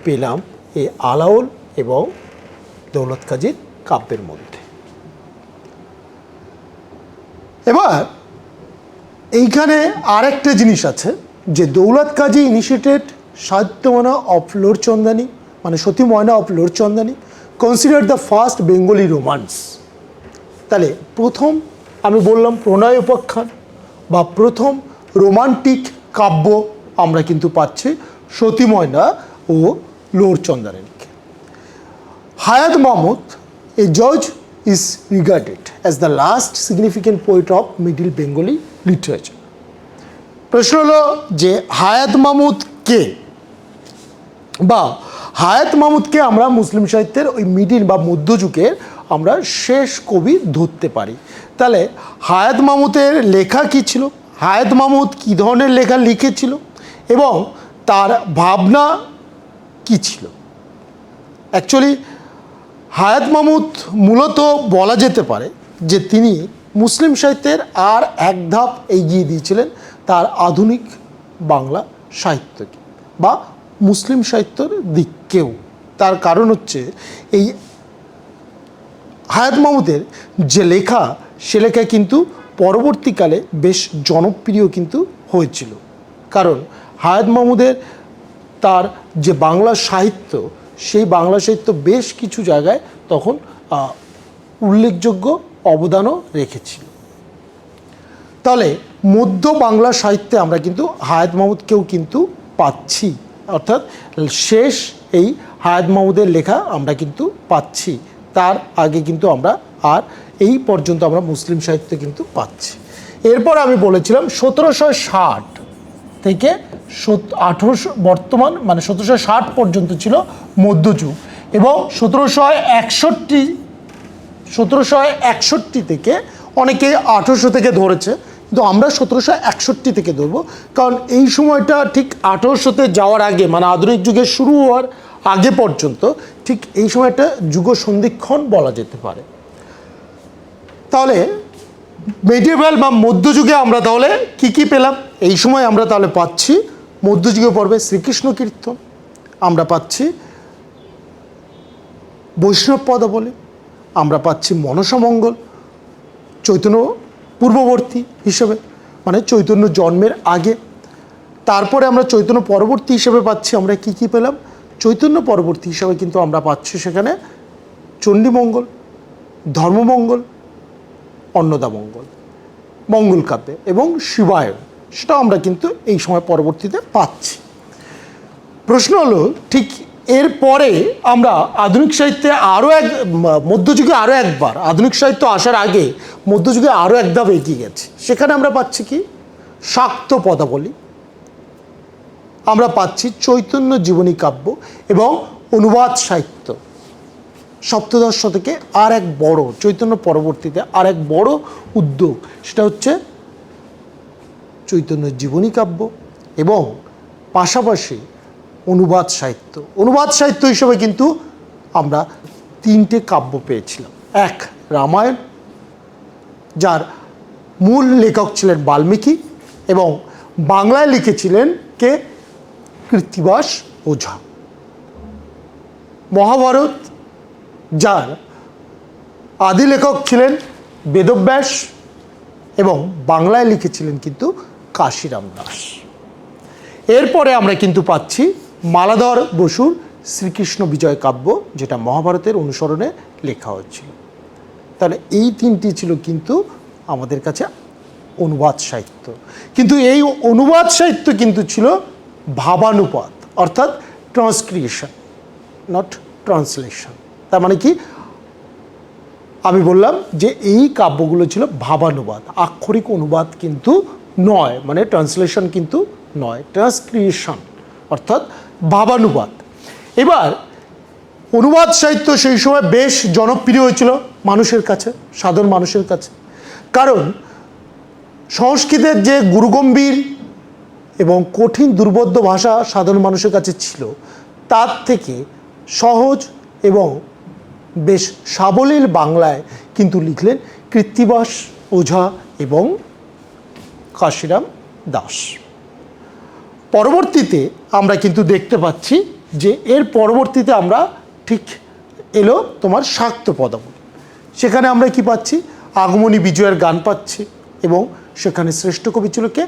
Speaker 1: পেলাম এই আলাওল এবং দৌলত কাজীর কাব্যের মধ্যে। এবার এইখানে আরেকটা জিনিস আছে যে দৌলত কাজী ইনিশিয়েটেড সাহিত্যময়না অফ লোর চন্দানী, মানে Sati Mayna of Lor Chandani, considered the first Bengali romance. তাহলে প্রথম আমি বললাম প্রণয় উপাখ্যান বা প্রথম রোমান্টিক কাব্য আমরা কিন্তু পাচ্ছি সতী ময়না ও লোর চন্দানীকে। হায়াত Mahmud, a judge, is regarded as the last significant poet of middle Bengali literature. প্রশ্ন হলো যে হায়াত মাহমুদ কে, বা হায়াত মাহমুদকে আমরা মুসলিম সাহিত্যের ওই মিডিল বা মধ্যযুগের আমরা শেষ কবি ধরতে পারি। তাহলে হায়াত মাহমুদের লেখা কী ছিল, হায়াত মাহমুদ কী ধরনের লেখা লিখেছিল এবং তার ভাবনা কী ছিল। অ্যাকচুয়ালি হায়াত মাহমুদ মূলত বলা যেতে পারে যে তিনি মুসলিম সাহিত্যের আর এক ধাপ এগিয়ে দিয়েছিলেন তার আধুনিক বাংলা সাহিত্যকে বা মুসলিম সাহিত্যের দিককেও। তার কারণ হচ্ছে এই হায়াত মাহমুদের যে লেখা, সে লেখা কিন্তু পরবর্তীকালে বেশ জনপ্রিয় কিন্তু হয়েছিল। কারণ হায়াত মাহমুদের তার যে বাংলা সাহিত্য, সেই বাংলা সাহিত্য বেশ কিছু জায়গায় তখন উল্লেখযোগ্য অবদানও রেখেছিল। তাহলে মধ্য বাংলা সাহিত্যে আমরা কিন্তু হায়াত মাহমুদকেও কিন্তু পাচ্ছি, অর্থাৎ শেষ এই হায়াত মাহমুদের লেখা আমরা কিন্তু পাচ্ছি। তার আগে কিন্তু আমরা আর এই পর্যন্ত আমরা মুসলিম সাহিত্য কিন্তু পাচ্ছি। এরপর আমি বলেছিলাম 1760 থেকে 1800 মানে 1760 পর্যন্ত ছিল মধ্যযুগ, এবং 1761 থেকে অনেকে 1800 থেকে ধরেছে, কিন্তু আমরা 1761 থেকে ধরবো, কারণ এই সময়টা ঠিক 1800-তে যাওয়ার আগে, মানে আধুনিক যুগের শুরু হওয়ার আগে পর্যন্ত ঠিক এই সময়টা যুগ সন্ধিক্ষণ বলা যেতে পারে। তাহলে মেডিয়েভাল বা মধ্যযুগে আমরা তাহলে কি কি পেলাম? এই সময় আমরা তাহলে পাচ্ছি মধ্যযুগীয় পর্বে শ্রীকৃষ্ণ কীর্তন, আমরা পাচ্ছি বৈষ্ণব পদাবলী, আমরা পাচ্ছি মনসামঙ্গল চৈতন্য পূর্ববর্তী হিসেবে, মানে চৈতন্য জন্মের আগে। তারপরে আমরা চৈতন্য পরবর্তী হিসেবে পাচ্ছি আমরা কি কি পেলাম? চৈতন্য পরবর্তী হিসেবে কিন্তু আমরা পাচ্ছি সেখানে চণ্ডীমঙ্গল, ধর্মমঙ্গল, অন্নদামঙ্গল, মঙ্গল কাব্যে এবং শিবায়ন, সেটাও আমরা কিন্তু এই সময় পরবর্তীতে পাচ্ছি। প্রশ্ন হলো ঠিক এরপরে আমরা আধুনিক সাহিত্যে আরও মধ্যযুগে আরও একবার, আধুনিক সাহিত্য আসার আগে মধ্যযুগে আরও এক ধাপ এগিয়ে গেছে। সেখানে আমরা পাচ্ছি কি? শাক্ত পদাবলী, আমরা পাচ্ছি চৈতন্য জীবনী কাব্য এবং অনুবাদ সাহিত্য। সপ্তদশ শতকে আর এক বড়, চৈতন্য পরবর্তীতে আর এক বড় উদ্যোগ, সেটা হচ্ছে চৈতন্য জীবনী কাব্য এবং পাশাপাশি অনুবাদ সাহিত্য। অনুবাদ সাহিত্য হিসেবে কিন্তু আমরা 3টে কাব্য পেয়েছিলাম। এক, রামায়ণ, যার মূল লেখক ছিলেন বাল্মীকি এবং বাংলায় লিখেছিলেন কে? কৃত্তিবাস ওঝা। মহাভারত, যার আদি লেখক ছিলেন বেদব্যাস এবং বাংলায় লিখেছিলেন কিন্তু কাশিরাম দাস। এরপরে আমরা কিন্তু পাচ্ছি মালাধর বসুর শ্রীকৃষ্ণ বিজয় কাব্য, যেটা মহাভারতের অনুসরণে লেখা হয়েছিল। তাহলে এই 3টি ছিল কিন্তু আমাদের কাছে অনুবাদ সাহিত্য। কিন্তু এই অনুবাদ সাহিত্য কিন্তু ছিল ভাবানুবাদ, অর্থাৎ ট্রান্সক্রিয়েশন, নট ট্রান্সলেশন। তার মানে কি, আমি বললাম যে এই কাব্যগুলো ছিল ভাবানুবাদ, আক্ষরিক অনুবাদ কিন্তু নয়, মানে ট্রান্সলেশন কিন্তু নয়, ট্রান্সক্রিয়েশন অর্থাৎ ভাবানুবাদ। এবার অনুবাদ সাহিত্য সেই সময় বেশ জনপ্রিয় হয়েছিল মানুষের কাছে, সাধারণ মানুষের কাছে, কারণ সংস্কৃতের যে গুরুগম্ভীর এবং কঠিন দুর্বোধ্য ভাষা সাধারণ মানুষের কাছে ছিল, তার থেকে সহজ এবং বেশ সাবলীল বাংলায় কিন্তু লিখলেন কৃত্তিবাস ওঝা এবং কাশিরাম দাস। পরবর্তীতে আমরা কিন্তু দেখতে পাচ্ছি যে এর পরবর্তীতে আমরা ঠিক এলো তোমার শাক্ত পদাবলী। সেখানে আমরা কি পাচ্ছি, আগমনী বিজয়ের গান পাচ্ছি, এবং সেখানে শ্রেষ্ঠ কবি ছিল কে,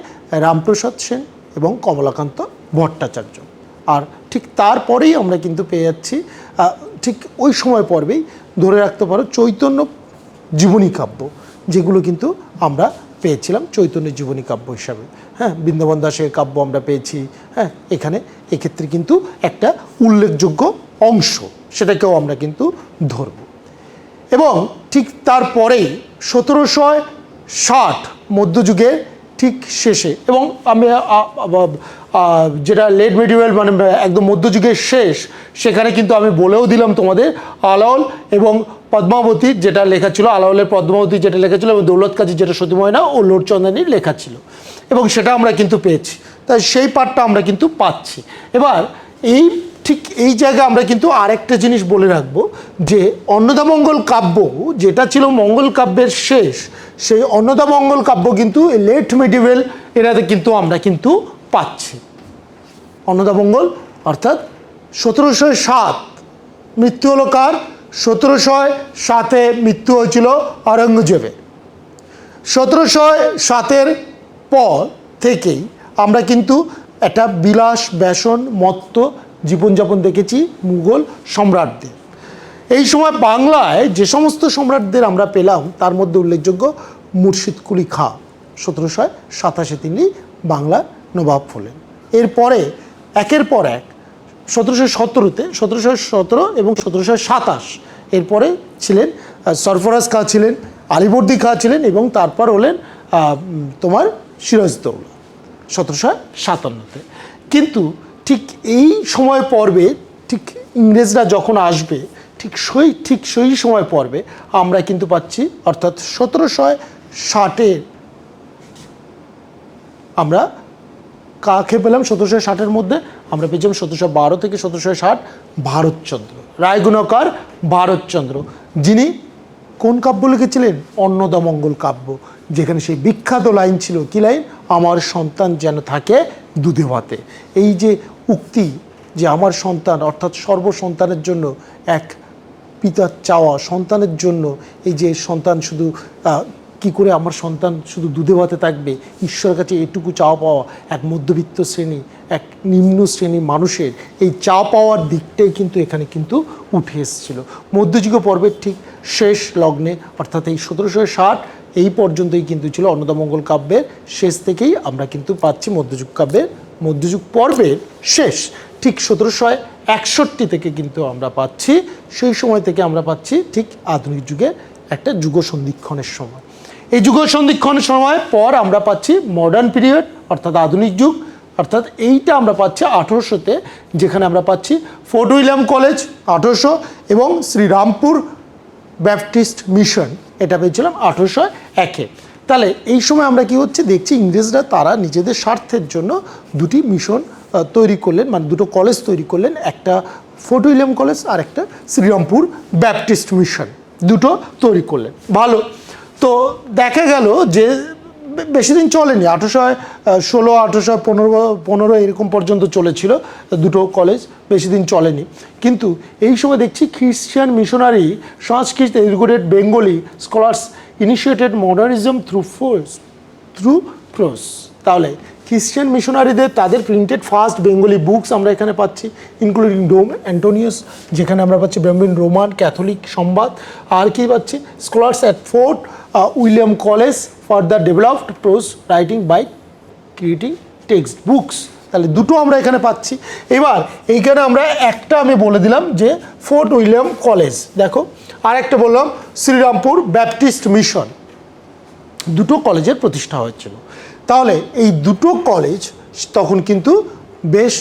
Speaker 1: রামপ্রসাদ সেন এবং কমলাকান্ত ভট্টাচার্য। আর ঠিক তারপরেই আমরা কিন্তু পেয়ে যাচ্ছি, ঠিক ওই সময় পর্বেই ধরে রাখতে পারো চৈতন্য জীবনী কাব্য, যেগুলো কিন্তু আমরা পেয়েছিলাম চৈতন্য জীবনী কাব্য হিসাবে। হ্যাঁ, বৃন্দাবন দাসের কাব্য আমরা পেয়েছি। হ্যাঁ, এখানে এক্ষেত্রে কিন্তু একটা উল্লেখযোগ্য অংশ, সেটাকেও আমরা কিন্তু ধরব। এবং ঠিক তারপরেই 1760 মধ্যযুগের ঠিক শেষে, এবং আমি যেটা লেট মিডিয়েভাল মানে একদম মধ্যযুগের শেষ, সেখানে কিন্তু আমি বলেও দিলাম তোমাদের আলাওল এবং পদ্মাবতী যেটা লেখা ছিল, আলাওলের পদ্মাবতী যেটা লেখা ছিল, এবং দৌলত কাজী যেটা সতীময়না ও লোরচন্দানীর লেখা ছিল, এবং সেটা আমরা কিন্তু পেয়েছি। তাই সেই পার্টটা আমরা কিন্তু পাচ্ছি। এবার ঠিক এই জায়গায় আমরা কিন্তু আরেকটা জিনিস বলে রাখবো, যে অন্নদামঙ্গল কাব্য যেটা ছিল মঙ্গল কাব্যের শেষ, সেই অন্নদামঙ্গল কাব্য কিন্তু লেট মিডিয়েভাল এরাতে কিন্তু আমরা কিন্তু পাচ্ছি। অন্নদামঙ্গল অর্থাৎ 1707 মৃত্যু হলো কার, 1707-এ মৃত্যু হয়েছিল আওরঙ্গজেবের। 1707-এর পর থেকেই আমরা কিন্তু একটা বিলাস ব্যসন মত্ত জীবনযাপন দেখেছি মুঘল সম্রাটদের। এই সময় বাংলায় যে সমস্ত সম্রাটদের আমরা পেলাম, তার মধ্যে উল্লেখযোগ্য মুর্শিদ কুলি খাঁ, 1787 তিনি বাংলার নবাব হলেন। এরপরে একের পর এক 1717-তে 1717 এবং 1727, এরপরে ছিলেন সরফরাজ খাঁ ছিলেন, আলীবর্দী খাঁ ছিলেন, এবং তারপর হলেন তোমার সিরাজদৌল্লা 1757-তে। কিন্তু ঠিক এই সময় পর্বে, ঠিক ইংরেজরা যখন আসবে, ঠিক সেই সময় পর্বে আমরা কিন্তু পাচ্ছি, অর্থাৎ 1760-এর আমরা কাকে পেলাম, 1760-এর মধ্যে আমরা পেয়েছিলাম 1712 থেকে 1760 ভারতচন্দ্র, রায়গুণকার ভারতচন্দ্র, যিনি কোন কাব্য লিখেছিলেন, অন্নদামঙ্গল কাব্য, যেখানে সেই বিখ্যাত লাইন ছিল, কি লাইন, আমার সন্তান যেন থাকে দুধে ভাতে। এই যে উক্তি, যে আমার সন্তান, অর্থাৎ সর্বসন্তানের জন্য এক পিতার চাওয়া, সন্তানের জন্য এই যে সন্তান শুধু কি করে আমার সন্তান শুধু দুধে ভাতে থাকবে, ঈশ্বরের কাছে এটুকু চাওয়া পাওয়া এক মধ্যবিত্ত শ্রেণী, এক নিম্ন শ্রেণী মানুষের এই চাওয়া পাওয়ার দিকটাই কিন্তু এখানে কিন্তু উঠে এসেছিল মধ্যযুগীয় পর্বের ঠিক শেষ লগ্নে, অর্থাৎ এই 1760 এই পর্যন্তই কিন্তু ছিল অন্নদামঙ্গল কাব্যের শেষ থেকেই আমরা কিন্তু পাচ্ছি মধ্যযুগ কাব্যের মধ্যযুগ পর্বের শেষ। ঠিক 1761 থেকে কিন্তু আমরা পাচ্ছি, সেই সময় থেকে আমরা পাচ্ছি ঠিক আধুনিক যুগের একটা যুগ সন্ধিক্ষণের সময়। এই যুগ সন্ধিক্ষণের সময় পর আমরা পাচ্ছি মডার্ন পিরিয়ড, অর্থাৎ আধুনিক যুগ, অর্থাৎ এইটা আমরা পাচ্ছি 1800-তে, যেখানে আমরা পাচ্ছি ফোর্ট উইলিয়াম কলেজ 1800 এবং শ্রীরামপুর ব্যাপটিস্ট মিশন, এটা পেয়েছিলাম 1801-এ। তাহলে এই সময় আমরা কি হচ্ছে দেখছি, ইংরেজরা তারা নিজেদের স্বার্থের জন্য দুটি মিশন তৈরি করলেন, মানে দুটো কলেজ তৈরি করলেন, একটা ফোর্ট উইলিয়াম কলেজ আর একটা শ্রীরামপুর ব্যাপটিস্ট মিশন, দুটো তৈরি করলেন। ভালো, তো দেখা গেল যে বেশি দিন চলেনি, 1816 1815 এরকম পর্যন্ত চলেছিল দুটো কলেজ, বেশি দিন চলেনি। কিন্তু এই সময় দেখছি Christian missionary Sanskrit educated Bengali scholars initiated modernism through prose. তাহলে খ্রিস্টান মিশনারিদের তাদের প্রিন্টেড ফার্স্ট বেঙ্গলি বুকস আমরা এখানে পাচ্ছি, ইনক্লুডিং ডোম অ্যান্টোনিয়াস, যেখানে আমরা পাচ্ছি ব্রাহ্মণ রোমান ক্যাথলিক সংবাদ, আর কি পাচ্ছি scholars at Fort William College for the developed prose writing by creating text books. তাহলে দুটো আমরা এখানে পাচ্ছি। এবার এইখানে আমরা একটা আমি বলে দিলাম যে ফোর্ট উইলিয়াম কলেজ, দেখো আর একটা বললাম শ্রীরামপুর ব্যাপটিস্ট মিশন, দুটো কলেজের প্রতিষ্ঠা হয়েছিল। তাহলে এই দুটো কলেজ তখন কিন্তু বেশ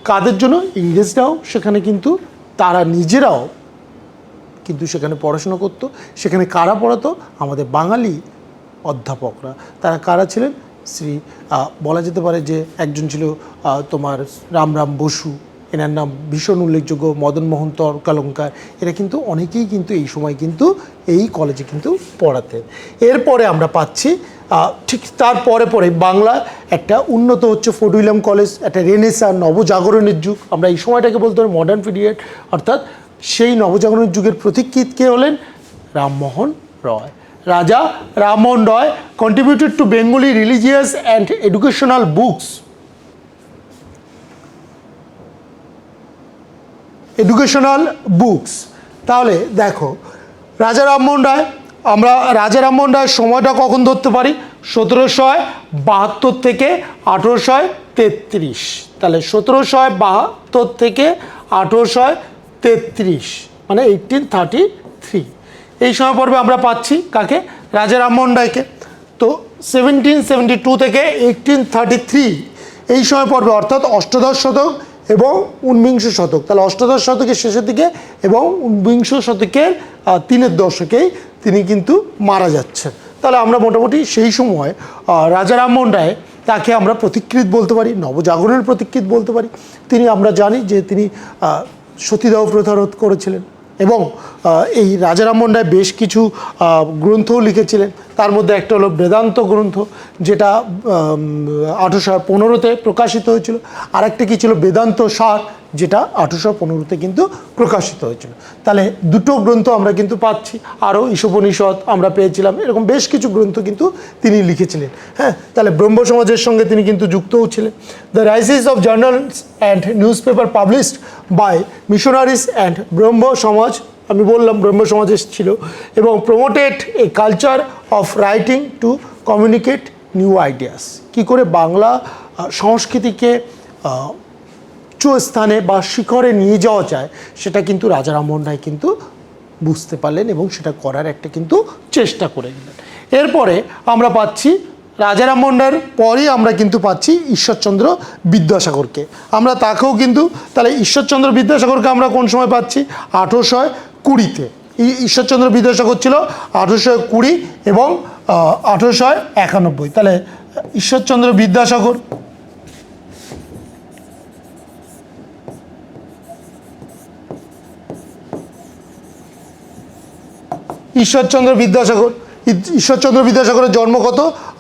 Speaker 1: কাদের জন্য, ইংরেজরাও সেখানে কিন্তু তারা নিজেরাও কিন্তু সেখানে পড়াশোনা করতো। সেখানে কারা পড়াতো, আমাদের বাঙালি অধ্যাপকরা। তারা কারা ছিলেন, বলা যেতে পারে যে একজন ছিল তোমার রামরাম বসু, এনার নাম ভীষণ উল্লেখযোগ্য, মদন মোহন তর্কালঙ্কার, এরা কিন্তু অনেকেই কিন্তু এই সময় কিন্তু এই কলেজে কিন্তু পড়াতেন। এরপরে আমরা পাচ্ছি ঠিক তারপরে পরে বাংলা একটা উন্নত হচ্ছে, ফোর্ট উইলিয়াম কলেজ একটা রেনেসাঁ নবজাগরণের যুগ, আমরা এই সময়টাকে বলতে পারি মডার্ন পিরিয়ড। অর্থাৎ সেই নবজাগরণের যুগের প্রতীকীত কে হলেন, রামমোহন রয়। রাজা রামমোহন রয় contributed to Bengali religious and educational books, তাহলে দেখো রাজা রামমোহন রায়, আমরা রাজা রামমোহন রায়ের সময়টা কখন ধরতে পারি, 1772 থেকে 1833। তাহলে 1772 থেকে 1833 মানে 1833, এই সময় পর্বে আমরা পাচ্ছি কাকে, রাজা রামমোহন রায়কে। তো 1772 থেকে 1833 এই সময় পর্বে অর্থাৎ অষ্টাদশ শতক এবং ঊনবিংশ শতক, তাহলে অষ্টাদশ শতকের শেষের দিকে এবং ঊনবিংশ শতকের 3 দশকেই তিনি কিন্তু মারা যাচ্ছেন। তাহলে আমরা মোটামুটি সেই সময় রাজা রামমোহন রায় তাকে আমরা প্রতিকৃত বলতে পারি, নবজাগরণের প্রতিকৃত বলতে পারি। তিনি আমরা জানি যে তিনি সতীদাহ প্রথা রোধ করেছিলেন এবং এই রাজা রামমোহন রায় বেশ কিছু গ্রন্থও লিখেছিলেন। তার মধ্যে একটা হলো বেদান্ত গ্রন্থ, যেটা 1815-তে প্রকাশিত হয়েছিল। আরেকটা কি ছিল, বেদান্ত সার, যেটা 1815-তে কিন্তু প্রকাশিত হয়েছিল। তাহলে দুটো গ্রন্থ আমরা কিন্তু পাচ্ছি, আরও ঈশোপনিষদ আমরা পেয়েছিলাম, এরকম বেশ কিছু গ্রন্থ কিন্তু তিনি লিখেছিলেন। হ্যাঁ, তাহলে ব্রহ্ম সমাজের সঙ্গে তিনি কিন্তু যুক্তও ছিলেন। The rises of journals and newspaper published by missionaries and Brahmo Samaj, আমি বললাম ব্রহ্ম সমাজ ছিল, এবং promoted a culture of writing to communicate new ideas. কী করে বাংলা সংস্কৃতিকে উচ্চ স্থানে বা শিখরে নিয়ে যাওয়া যায়, সেটা কিন্তু রাজা রামমোহন রায় কিন্তু বুঝতে পারলেন এবং সেটা করার একটা কিন্তু চেষ্টা করে গেলেন। এরপরে আমরা পাচ্ছি রাজা রামমোহন রায়ের পরেই আমরা কিন্তু পাচ্ছি ঈশ্বরচন্দ্র বিদ্যাসাগরকে। আমরা তাকেও কিন্তু, তাহলে ঈশ্বরচন্দ্র বিদ্যাসাগরকে আমরা কোন সময় পাচ্ছি, 1820-তে। ঈশ্বরচন্দ্র বিদ্যাসাগর ছিল 1820 এবং 1891। তাহলে ঈশ্বরচন্দ্র বিদ্যাসাগর, ঈশ্বরচন্দ্র বিদ্যাসাগরের জন্ম কত,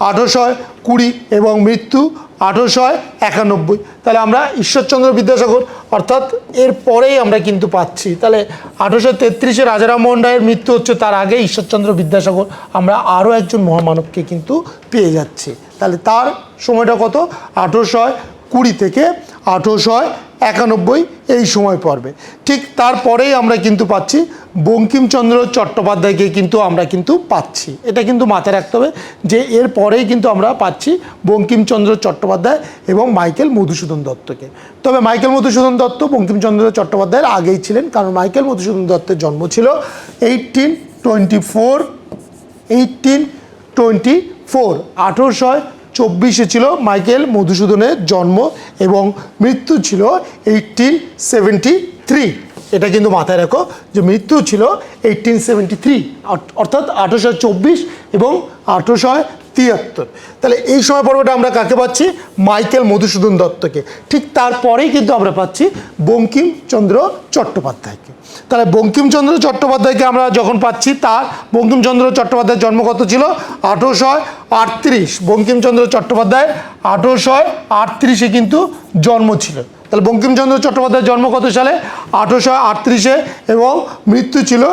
Speaker 1: 1820 এবং মৃত্যু 1891। তাহলে আমরা ঈশ্বরচন্দ্র বিদ্যাসাগর অর্থাৎ এর পরেই আমরা কিন্তু পাচ্ছি। তাহলে 1833-এ রাজা রামমোহন রায়ের মৃত্যু হচ্ছে, তার আগে ঈশ্বরচন্দ্র বিদ্যাসাগর, আমরা আরও একজন মহামানবকে কিন্তু পেয়ে যাচ্ছি। তাহলে তার সময়টা কত, 1820 থেকে 1891 এই সময় পড়বে। ঠিক তারপরেই আমরা কিন্তু পাচ্ছি বঙ্কিমচন্দ্র চট্টোপাধ্যায়কে কিন্তু আমরা কিন্তু পাচ্ছি। এটা কিন্তু মাথায় রাখতে হবে যে এর পরেই কিন্তু আমরা পাচ্ছি বঙ্কিমচন্দ্র চট্টোপাধ্যায় এবং মাইকেল মধুসূদন দত্তকে। তবে মাইকেল মধুসূদন দত্ত বঙ্কিমচন্দ্র চট্টোপাধ্যায়ের আগেই ছিলেন, কারণ মাইকেল মধুসূদন দত্তের জন্ম ছিল 1824 ছিল মাইকেল মধুসূদনের জন্ম এবং মৃত্যু ছিল 1873। এটা কিন্তু মাথায় রাখো যে মৃত্যু ছিল 1873, অর্থাৎ 1824 এবং 1873। তাহলে এই সময় পর্বটা আমরা কাকে পাচ্ছি, মাইকেল মধুসূদন দত্তকে। ঠিক তারপরেই কিন্তু আমরা পাচ্ছি বঙ্কিমচন্দ্র চট্টোপাধ্যায়কে। তাহলে বঙ্কিমচন্দ্র চট্টোপাধ্যায়কে আমরা যখন পাচ্ছি, তার বঙ্কিমচন্দ্র চট্টোপাধ্যায়ের জন্ম কত ছিল, 1838। বঙ্কিমচন্দ্র চট্টোপাধ্যায় 1838-এ কিন্তু জন্ম ছিল। তাহলে বঙ্কিমচন্দ্র চট্টোপাধ্যায়ের জন্ম কত সালে, 1838-এ এবং মৃত্যু ছিল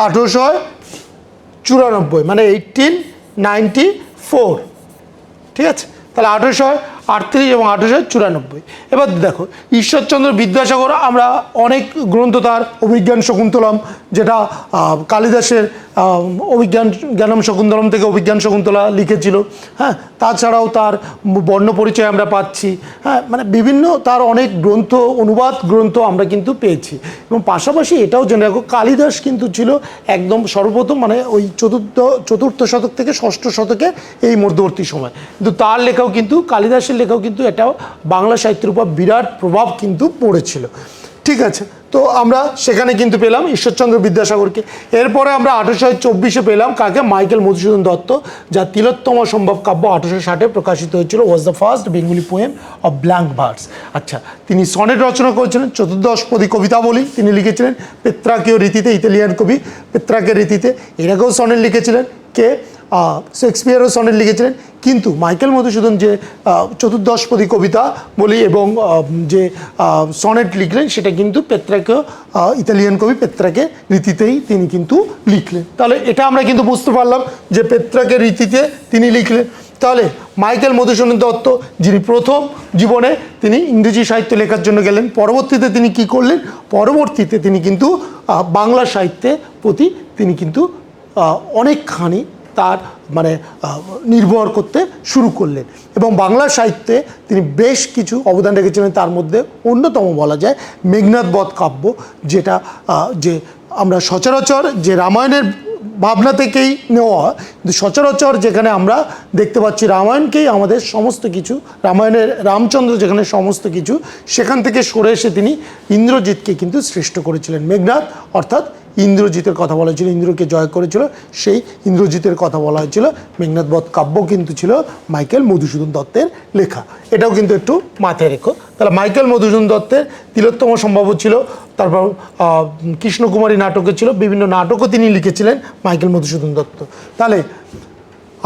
Speaker 1: 1894 মানে 1894। ঠিক আছে, তাহলে 38 এবং 1894। এবার দেখো ঈশ্বরচন্দ্র বিদ্যাসাগর আমরা অনেক গ্রন্থ তার অভিজ্ঞান শকুন্তলম, যেটা কালিদাসের অভিজ্ঞান জ্ঞানম শকুন্তলম থেকে অভিজ্ঞান শকুন্তলা লিখেছিল। হ্যাঁ, তাছাড়াও তার বর্ণ পরিচয় আমরা পাচ্ছি। হ্যাঁ, মানে বিভিন্ন তার অনেক গ্রন্থ, অনুবাদ গ্রন্থ আমরা কিন্তু পেয়েছি। এবং পাশাপাশি এটাও জেনে রাখো কালিদাস কিন্তু ছিল একদম সর্বপ্রথম মানে ওই চতুর্থ শতক থেকে ষষ্ঠ শতকে এই মধ্যবর্তী সময়, কিন্তু তার লেখাও কিন্তু কালিদাসের লেখাও কিন্তু এটাও বাংলা সাহিত্যের উপর বিরাট প্রভাব কিন্তু পড়েছিল। ঠিক আছে, তো আমরা সেখানে কিন্তু পেলাম ঈশ্বরচন্দ্র বিদ্যাসাগরকে। এরপরে আমরা 1824 পেলাম কাকে? মাইকেল মধুসূদন দত্ত, যা তিলোত্তম সম্ভব কাব্য 1860 প্রকাশিত হয়েছিল, was the first Bengali poem of blank verse. আচ্ছা, তিনি সনেট রচনা করেছিলেন, চতুর্দশপদী কবিতাবলী তিনি লিখেছিলেন পেত্রাকীয় রীতিতে, ইতালিয়ান কবি পেত্রাকের রীতিতে। এর আগেও সনেট লিখেছিলেন কে? শেক্সপিয়ারও সনেট লিখেছিলেন। কিন্তু মাইকেল মধুসূদন যে চতুর্দশপদী কবিতা বলি এবং যে সনেট লিখলেন সেটা কিন্তু পেত্রাকীয় ইতালিয়ান কবি পেত্রাকের রীতিতেই তিনি কিন্তু লিখলেন। তাহলে এটা আমরা কিন্তু বুঝতে পারলাম যে পেত্রাকের রীতিতে তিনি লিখলেন। তাহলে মাইকেল মধুসূদন দত্ত যিনি প্রথম জীবনে তিনি ইংরেজি সাহিত্য লেখার জন্য গেলেন, পরবর্তীতে তিনি কি করলেন? পরবর্তীতে তিনি কিন্তু বাংলা সাহিত্যের প্রতি তিনি কিন্তু অনেকখানি তার মানে নির্ভর করতে শুরু করলেন এবং বাংলা সাহিত্যে তিনি বেশ কিছু অবদান রেখেছিলেন। তার মধ্যে অন্যতম বলা যায় মেঘনাদ বধ কাব্য, যেটা যে আমরা সচরাচর যে রামায়ণের ভাবনা থেকেই নেওয়া হয়, কিন্তু সচরাচর যেখানে আমরা দেখতে পাচ্ছি রামায়ণকেই আমাদের সমস্ত কিছু, রামায়ণের রামচন্দ্র যেখানে সমস্ত কিছু, সেখান থেকে সরে এসে তিনি ইন্দ্রজিৎকে কিন্তু সৃষ্ট করেছিলেন। মেঘনাদ অর্থাৎ ইন্দ্রজিতের কথা বলা হয়েছিল, ইন্দ্রকে জয় করেছিল, সেই ইন্দ্রজিতের কথা বলা হয়েছিল। মেঘনাদ বধ কাব্য কিন্তু ছিল মাইকেল মধুসূদন দত্তের লেখা, এটাও কিন্তু একটু মাথায় রেখো। তাহলে মাইকেল মধুসূদন দত্তের তিলোত্তম সম্ভব ছিল, তারপর কৃষ্ণকুমারী নাটকে ছিল, বিভিন্ন নাটকও তিনি লিখেছিলেন মাইকেল মধুসূদন দত্ত। তাহলে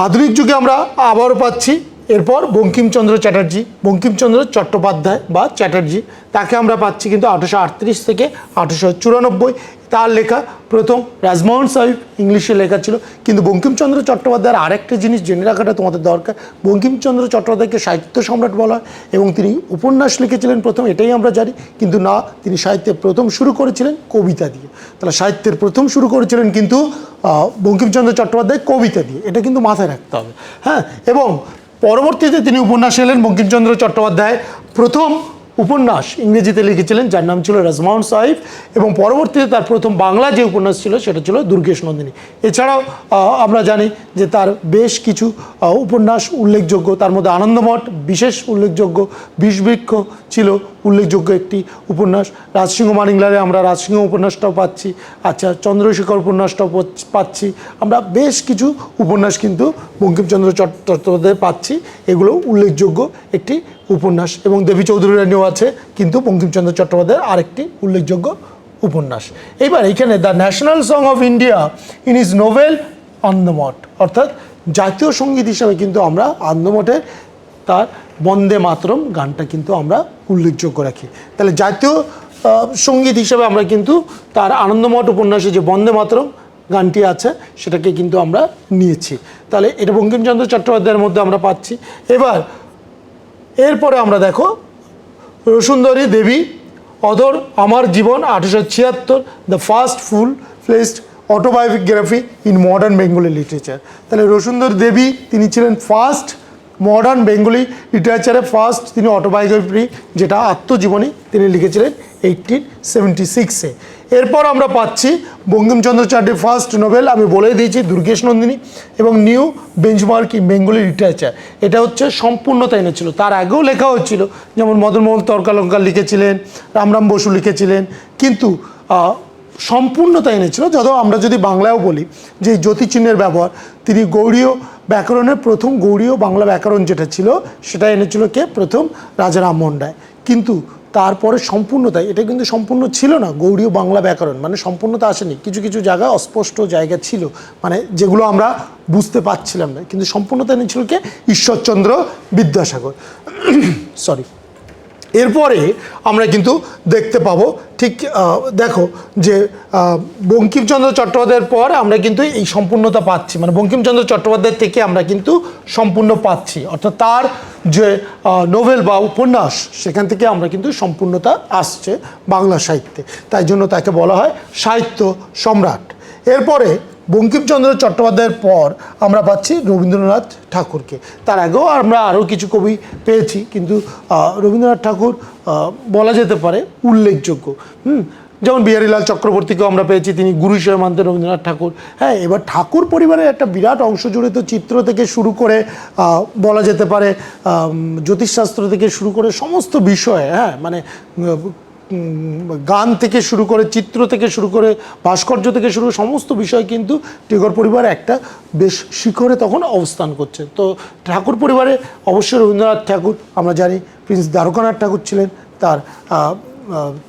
Speaker 1: আধুনিক যুগে আমরা আবারও পাচ্ছি এরপর বঙ্কিমচন্দ্র চ্যাটার্জি, বঙ্কিমচন্দ্র চট্টোপাধ্যায় বা চ্যাটার্জি, তাকে আমরা পাচ্ছি কিন্তু 1838 থেকে 1894। তার লেখা প্রথম রাজমোহন সাহিব ইংলিশে লেখা ছিল। কিন্তু বঙ্কিমচন্দ্র চট্টোপাধ্যায়ের আরেকটা জিনিস জেনে রাখাটা তোমাদের দরকার, বঙ্কিমচন্দ্র চট্টোপাধ্যায়কে সাহিত্য সম্রাট বলা হয় এবং তিনি উপন্যাস লিখেছিলেন প্রথম, এটাই আমরা জানি, কিন্তু না, তিনি সাহিত্যের প্রথম শুরু করেছিলেন কবিতা দিয়ে। তাহলে সাহিত্যের প্রথম শুরু করেছিলেন কিন্তু বঙ্কিমচন্দ্র চট্টোপাধ্যায় কবিতা দিয়ে, এটা কিন্তু মাথায় রাখতে হবে। হ্যাঁ, এবং পরবর্তীতে তিনি উপন্যাস এলেন। বঙ্কিমচন্দ্র চট্টোপাধ্যায় প্রথম উপন্যাস ইংরেজিতে লিখেছিলেন যার নাম ছিল রাজমোহন সাহিব, এবং পরবর্তীতে তার প্রথম বাংলা যে উপন্যাস ছিল সেটা ছিল দুর্গেশ নন্দিনী। এছাড়াও আমরা জানি যে তার বেশ কিছু উপন্যাস উল্লেখযোগ্য, তার মধ্যে আনন্দমঠ বিশেষ উল্লেখযোগ্য, বিষবৃক্ষ ছিল উল্লেখযোগ্য একটি উপন্যাস। রাজসিংহ মানিকলালে আমরা রাজসিংহ উপন্যাসটাও পাচ্ছি। আচ্ছা, চন্দ্রশেখর উপন্যাসটাও পাচ্ছি। আমরা বেশ কিছু উপন্যাস কিন্তু বঙ্কিমচন্দ্র চট্টোপাধ্যায় পাচ্ছি, এগুলো উল্লেখযোগ্য একটি উপন্যাস। এবং দেবী চৌধুরী রানীও আছে কিন্তু বঙ্কিমচন্দ্র চট্টোপাধ্যায়ের আরেকটি উল্লেখযোগ্য উপন্যাস। এবার এইখানে the national song of India in is novel Anandamath, অর্থাৎ জাতীয় সঙ্গীত হিসাবে কিন্তু আমরা আনন্দমঠের তার বন্দে মাতরম গানটা কিন্তু আমরা উল্লেখযোগ্য রাখি। তাহলে জাতীয় সঙ্গীত হিসাবে আমরা কিন্তু তার আনন্দমঠ উপন্যাসে যে বন্দে মাতরম গানটি আছে সেটাকে কিন্তু আমরা নিয়েছি। তাহলে এটা বঙ্কিমচন্দ্র চট্টোপাধ্যায়ের মধ্যে আমরা পাচ্ছি। এরপরে আমরা দেখো রসুন্দরী দেবী অধর আমার জীবন 1876, the first full fledged autobiography in modern Bengali literature. তাহলে রসুন্দরী দেবী তিনি ছিলেন ফার্স্ট মডার্ন বেঙ্গলি লিটারেচারে ফার্স্ট তিনি অটোবায়োগ্রাফি, যেটা আত্মজীবনী তিনি লিখেছিলেন 1876-এ। এরপর আমরা পাচ্ছি বঙ্কিমচন্দ্র চ্যাটার্জির ফার্স্ট নোবেল, আমি বলেই দিয়েছি, দুর্গেশ নন্দিনী, এবং new benchmark in Bengali literature, এটা হচ্ছে সম্পূর্ণতা এনেছিল। তার আগেও লেখা হচ্ছিল, যেমন মদনমোহন তর্কালঙ্কার লিখেছিলেন, রামরাম বসু লিখেছিলেন, কিন্তু সম্পূর্ণতা এনেছিল। যত আমরা যদি বাংলায়ও বলি যে জ্যোতিচিহ্নের ব্যবহার, তিনি গৌড়ীয় ব্যাকরণের প্রথম গৌড়ীয় বাংলা ব্যাকরণ যেটা ছিল সেটা এনেছিল কে? প্রথম রাজা রামমোহন রায়। কিন্তু তারপরে সম্পূর্ণতা, এটা কিন্তু সম্পূর্ণ ছিল না গৌড়ীয় বাংলা ব্যাকরণ, মানে সম্পূর্ণতা আসেনি, কিছু কিছু জায়গায় অস্পষ্ট জায়গা ছিল, মানে যেগুলো আমরা বুঝতে পারছিলাম না, কিন্তু সম্পূর্ণতা এনেছিল কে? ঈশ্বরচন্দ্র বিদ্যাসাগর। সরি। এরপরে আমরা কিন্তু দেখতে পাবো ঠিক দেখো যে বঙ্কিমচন্দ্র চট্টোপাধ্যায়ের পর আমরা কিন্তু এই সম্পূর্ণতা পাচ্ছি, মানে বঙ্কিমচন্দ্র চট্টোপাধ্যায় থেকে আমরা কিন্তু সম্পূর্ণ পাচ্ছি, অর্থাৎ তার যে নোভেল বা উপন্যাস সেখান থেকে আমরা কিন্তু সম্পূর্ণতা আসছে বাংলা সাহিত্যে, তাই জন্য তাকে বলা হয় সাহিত্য সম্রাট। এরপরে বঙ্কিমচন্দ্র চট্টোপাধ্যায়ের পর আমরা পাচ্ছি রবীন্দ্রনাথ ঠাকুরকে, তার আগেও আমরা আরও কিছু কবি পেয়েছি, কিন্তু রবীন্দ্রনাথ ঠাকুর বলা যেতে পারে উল্লেখযোগ্য। যেমন বিহারীলাল চক্রবর্তীকেও আমরা পেয়েছি, তিনি গুরু হিসেবে মানতেন রবীন্দ্রনাথ ঠাকুর। হ্যাঁ, এবার ঠাকুর পরিবারের একটা বিরাট অংশ জড়িত, চিত্র থেকে শুরু করে বলা যেতে পারে জ্যোতিষশাস্ত্র থেকে শুরু করে সমস্ত বিষয়ে, হ্যাঁ মানে গান থেকে শুরু করে, চিত্র থেকে শুরু করে, ভাস্কর্য থেকে শুরু করে সমস্ত বিষয় কিন্তু টেগোর পরিবার একটা বেশ শিখরে তখন অবস্থান করছে। তো ঠাকুর পরিবারে অবশ্যই রবীন্দ্রনাথ ঠাকুর, আমরা জানি প্রিন্স দ্বারকানাথ ঠাকুর ছিলেন তার